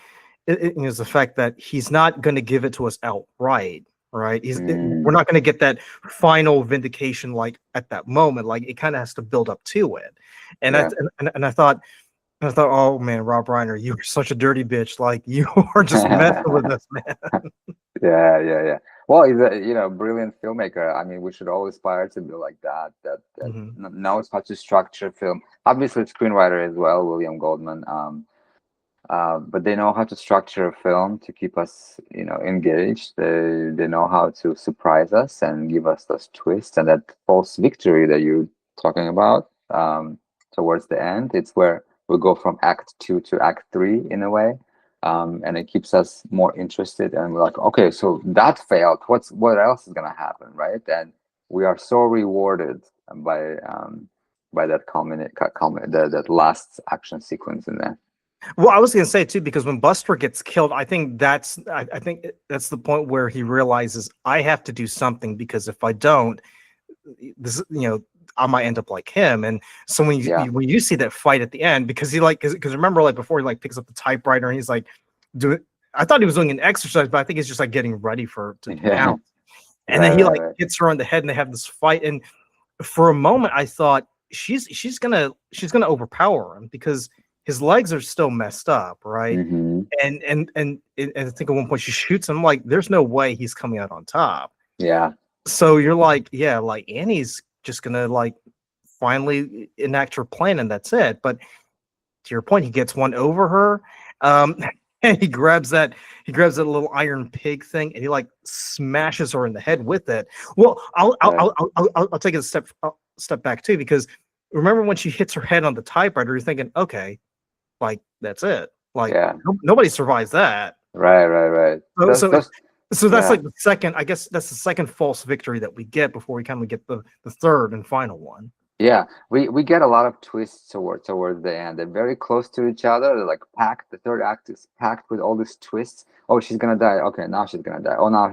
he's not going to give it to us outright, right? We're Mm. not going to get that final vindication like at that moment. Like it kind of has to build up to it. And I Yeah. and I thought, oh man, Rob Reiner, you are such a dirty bitch. Like you are just messing with us, man. Yeah, yeah, yeah. Well, he's a brilliant filmmaker. I mean, we should all aspire to be like that. That Hmm. knows how to structure film. Obviously, screenwriter as well, William Goldman. But they know how to structure a film to keep us, engaged. They know how to surprise us and give us those twists, and that false victory that you're talking about, towards the end. It's where we go from Act Two to Act Three in a way, and it keeps us more interested. And we're like, okay, so that failed. What else is gonna happen, right? And we are so rewarded by that that last action sequence in there. Well, I was gonna say too, because when Buster gets killed, I think that's the point where he realizes I have to do something, because if I don't, this I might end up like him. And so Yeah. when you see that fight at the end, because he like because remember, like before he like picks up the typewriter and he's like doing, I thought he was doing an exercise, but I think he's just like getting ready to Yeah. pounce. And Right, then he right, like right. hits her on the head and they have this fight. And for a moment I thought she's gonna overpower him, because his legs are still messed up, right? Hmm. And I think at one point she shoots him. Like, there's no way he's coming out on top. Yeah. So you're like, yeah, like Annie's just gonna like finally enact her plan and that's it. But to your point, he gets one over her. Um, and he grabs that little iron pig thing and he like smashes her in the head with it. Well, I'll take it a step back too, because remember when she hits her head on the typewriter, you're thinking, okay, like that's it. Like nobody survives that. Right. So that's like the second, I guess that's the second false victory that we get before we kind of get the third and final one. Yeah, we get a lot of twists towards the end. They're very close to each other. They're like packed. The third act is packed with all these twists. Oh, she's gonna die. Okay, now she's gonna die. Oh, now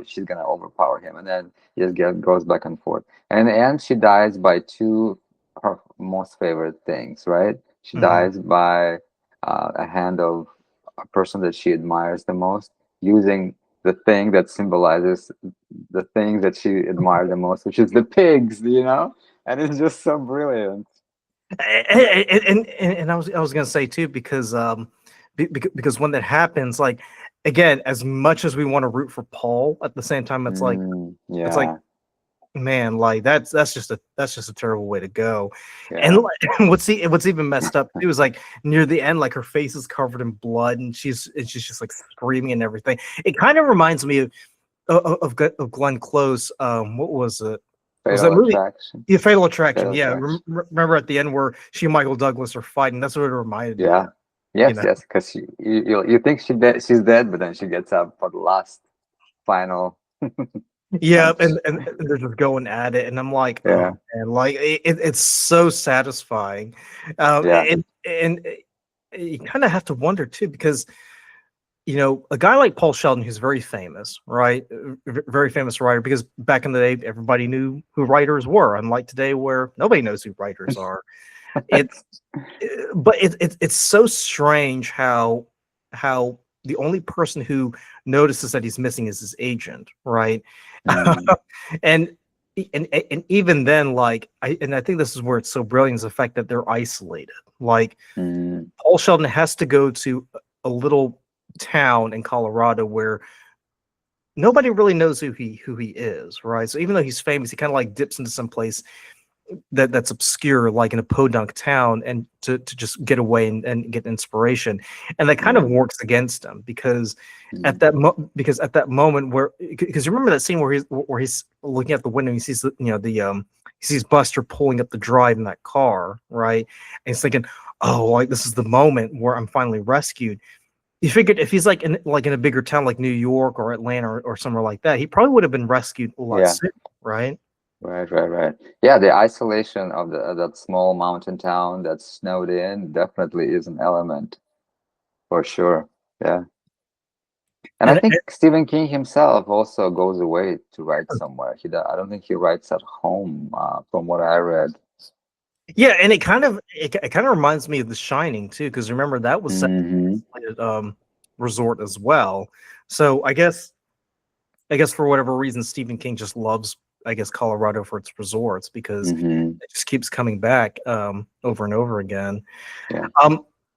she's gonna overpower him, and then he just goes back and forth. And in the end, she dies by two her most favorite things. Right? She dies by a hand of a person that she admires the most, using the thing that symbolizes the thing that she admired the most, which is the pigs. And it's just so brilliant. And I was gonna say too, because when that happens, like again, as much as we want to root for Paul, at the same time, it's like it's like, man, like that's just a terrible way to go. And what's even messed up too is like near the end, like her face is covered in blood and she's just like screaming and everything. It kind of reminds me of Glenn Close. What was it? Was that movie? Yeah, Fatal Attraction. Remember at the end where she and Michael Douglas are fighting? That's what it reminded me of. Yes, because you think she's dead, but then she gets up for the last final. And they're just going at it, and I'm like, oh man, like it's so satisfying. And you kind of have to wonder too, because a guy like Paul Sheldon, who's very famous, right? Very famous writer, because back in the day, everybody knew who writers were, unlike today where nobody knows who writers are. It's so strange how the only person who notices that he's missing is his agent, right? And even then, like, I think this is where it's so brilliant, is the fact that they're isolated. Like, Paul Sheldon has to go to a little town in Colorado where nobody really knows who he is, right? So even though he's famous, he kind of like dips into some place that's obscure, like in a podunk town, and to just get away and get inspiration. And that kind of works against him, because at that moment where, because you remember that scene where he's looking out the window, he sees he sees Buster pulling up the drive in that car, right? And he's thinking, oh, like this is the moment where I'm finally rescued. You figured if he's like in a bigger town like New York or Atlanta or somewhere like that, he probably would have been rescued a lot sooner, right? Right. Yeah, the isolation of that small mountain town that's snowed in definitely is an element, for sure. Yeah. And I think Stephen King himself also goes away to write somewhere. I don't think he writes at home, from what I read. Yeah, and it kind of reminds me of The Shining too, because remember that was set resort as well. So I guess for whatever reason, Stephen King just loves, I guess, Colorado for its resorts, because it just keeps coming back over and over again.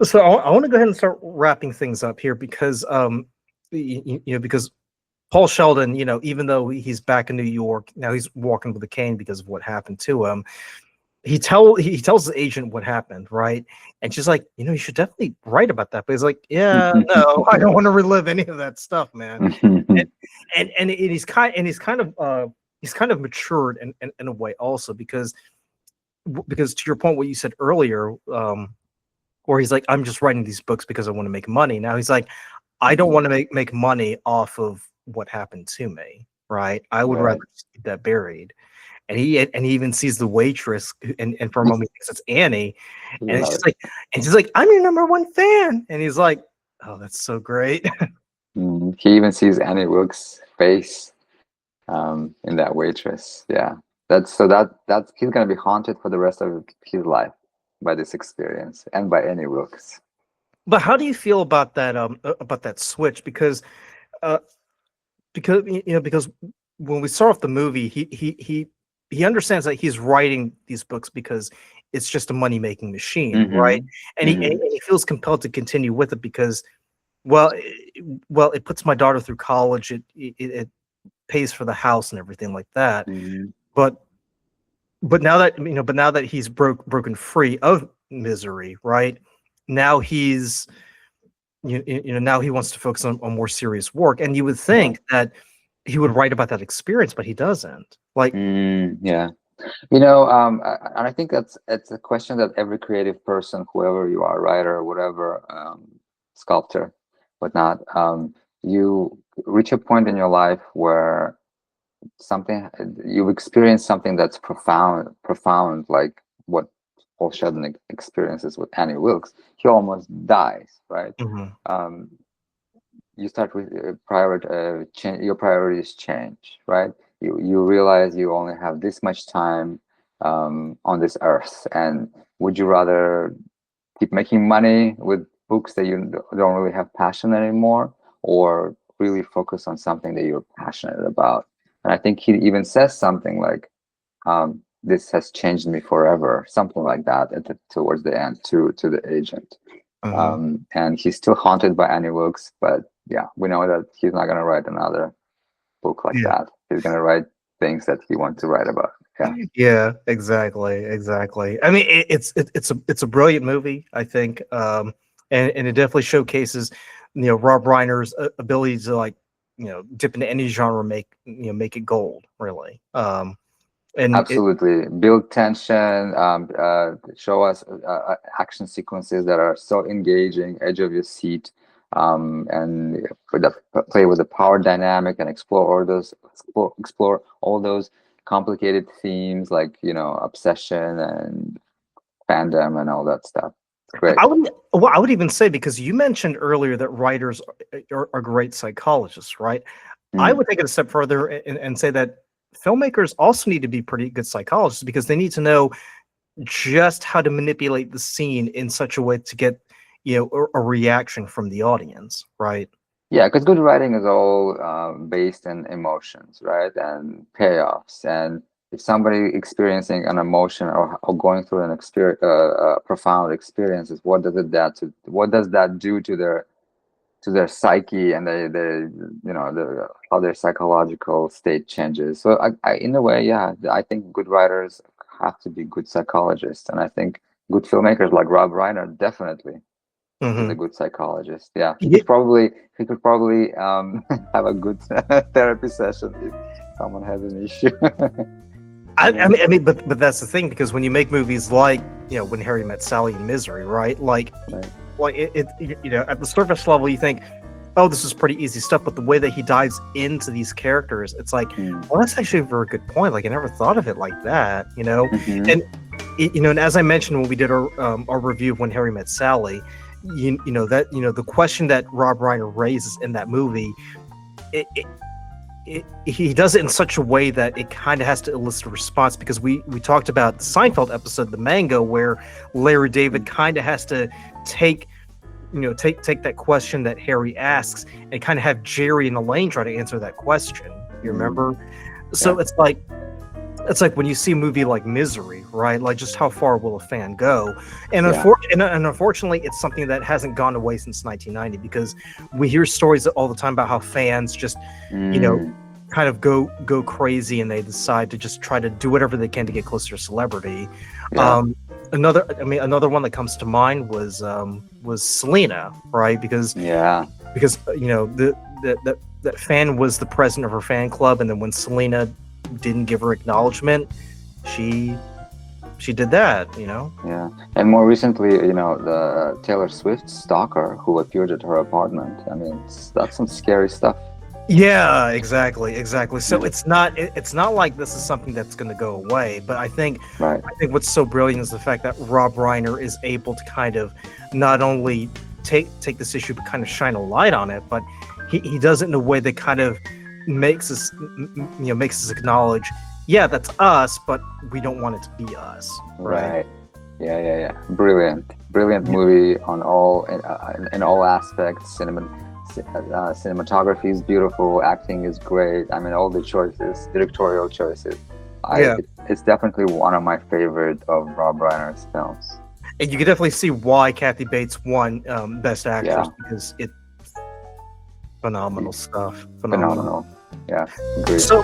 So I want to go ahead and start wrapping things up here, because because Paul Sheldon, even though he's back in New York now, he's walking with a cane because of what happened to him. He tells his agent what happened, right? And she's like, you should definitely write about that. But he's like, yeah, no, I don't want to relive any of that stuff, man. and he's kind of matured in a way also, because to your point, what you said earlier, where he's like, I'm just writing these books because I want to make money. Now he's like, I don't want to make money off of what happened to me, right? I would rather just keep that buried. And he even sees the waitress, and for a moment he thinks it's Annie, and she's like, I'm your number one fan, and he's like, oh, that's so great. He even sees Annie Wilkes' face in that waitress. Yeah, that's he's gonna be haunted for the rest of his life by this experience and by Annie Wilkes. But how do you feel about that switch? Because when we start off the movie, he understands that he's writing these books because it's just a money-making machine, right? And he feels compelled to continue with it because, well, it puts my daughter through college. It pays for the house and everything like that. But now that he's broken free of misery, right? now he's now he wants to focus on more serious work, and you would think that he would write about that experience, but he doesn't. Like, Yeah. And I think it's a question that every creative person, whoever you are, writer, whatever, sculptor, whatnot, you reach a point in your life where you've experienced something that's profound, like what Paul Sheldon experiences with Annie Wilkes. He almost dies, right? mhm, You start with your priorities change, right? You realize you only have this much time on this earth, and would you rather keep making money with books that you don't really have passion anymore, or really focus on something that you're passionate about? And I think he even says something like, this has changed me forever, something like that towards the end to the agent. mhm. And he's still haunted by Annie Wilkes, but yeah, we know that he's not going to write another book like Yeah. that. He's going to write things that he wants to write about. Yeah. Yeah, exactly. I mean, it's a brilliant movie, I think, and it definitely showcases, Rob Reiner's ability to, like, dip into any genre, make it gold, really. And it, Absolutely. Build tension, show us action sequences that are so engaging, edge of your seat, and play with the power dynamic and explore all those complicated themes like, obsession and fandom and all that stuff. Great. I would even say, because you mentioned earlier that writers are great psychologists, right? I Mm. would take it a step further and say that filmmakers also need to be pretty good psychologists, because they need to know just how to manipulate the scene in such a way to get, a reaction from the audience, right? Yeah, because good writing is all based in emotions, right? And payoffs. And if somebody experiencing an emotion or going through an profound experiences, what does that do to their psyche, and how their psychological state changes? So in a way, yeah, I think good writers have to be good psychologists, and I think good filmmakers like Rob Reiner definitely is a Hmm. good psychologist. Yeah, he Yeah, could probably have a good therapy session if someone has an issue. but that's the thing, because when you make movies like, When Harry Met Sally and Misery, right? Right. Like at the surface level, you think, oh, this is pretty easy stuff, but the way that he dives into these characters, it's like, Mm. well, that's actually a very good point. Like, I never thought of it like that, Mhm. and and as I mentioned when we did our review of When Harry Met Sally, the question that Rob Reiner raises in that movie, he does it in such a way that it kind of has to elicit a response, because we talked about the Seinfeld episode, The Mango, where Larry David kind of has to take that question that Harry asks, and kind of have Jerry and Elaine try to answer that question. You remember? So Yeah. it's like when you see a movie like Misery, right? Like, just how far will a fan go? And, Yeah. unfortunately, it's something that hasn't gone away since 1990, because we hear stories all the time about how fans just, Mm. kind of go crazy, and they decide to just try to do whatever they can to get closer to celebrity. Yeah. Another one that comes to mind was Selena, right? Because Yeah. that fan was the president of her fan club, and then when Selena didn't give her acknowledgement, she did that. Yeah. And more recently, the Taylor Swift stalker who appeared at her apartment. I mean, that's some scary stuff. Yeah, exactly. So it's not like this is something that's going to go away, but Right. I think what's so brilliant is the fact that Rob Reiner is able to kind of not only take this issue, but kind of shine a light on it, but he does it in a way that kind of makes us acknowledge, yeah, that's us, but we don't want it to be us, right? Right. Yeah. Brilliant movie on in all aspects. Cinematography is beautiful. Acting is great. I mean, all the choices, directorial choices. Yeah. It's definitely one of my favorite of Rob Reiner's films. And you can definitely see why Kathy Bates won Best Actress, Yeah. because phenomenal stuff. Phenomenal. Yeah. Agreed. So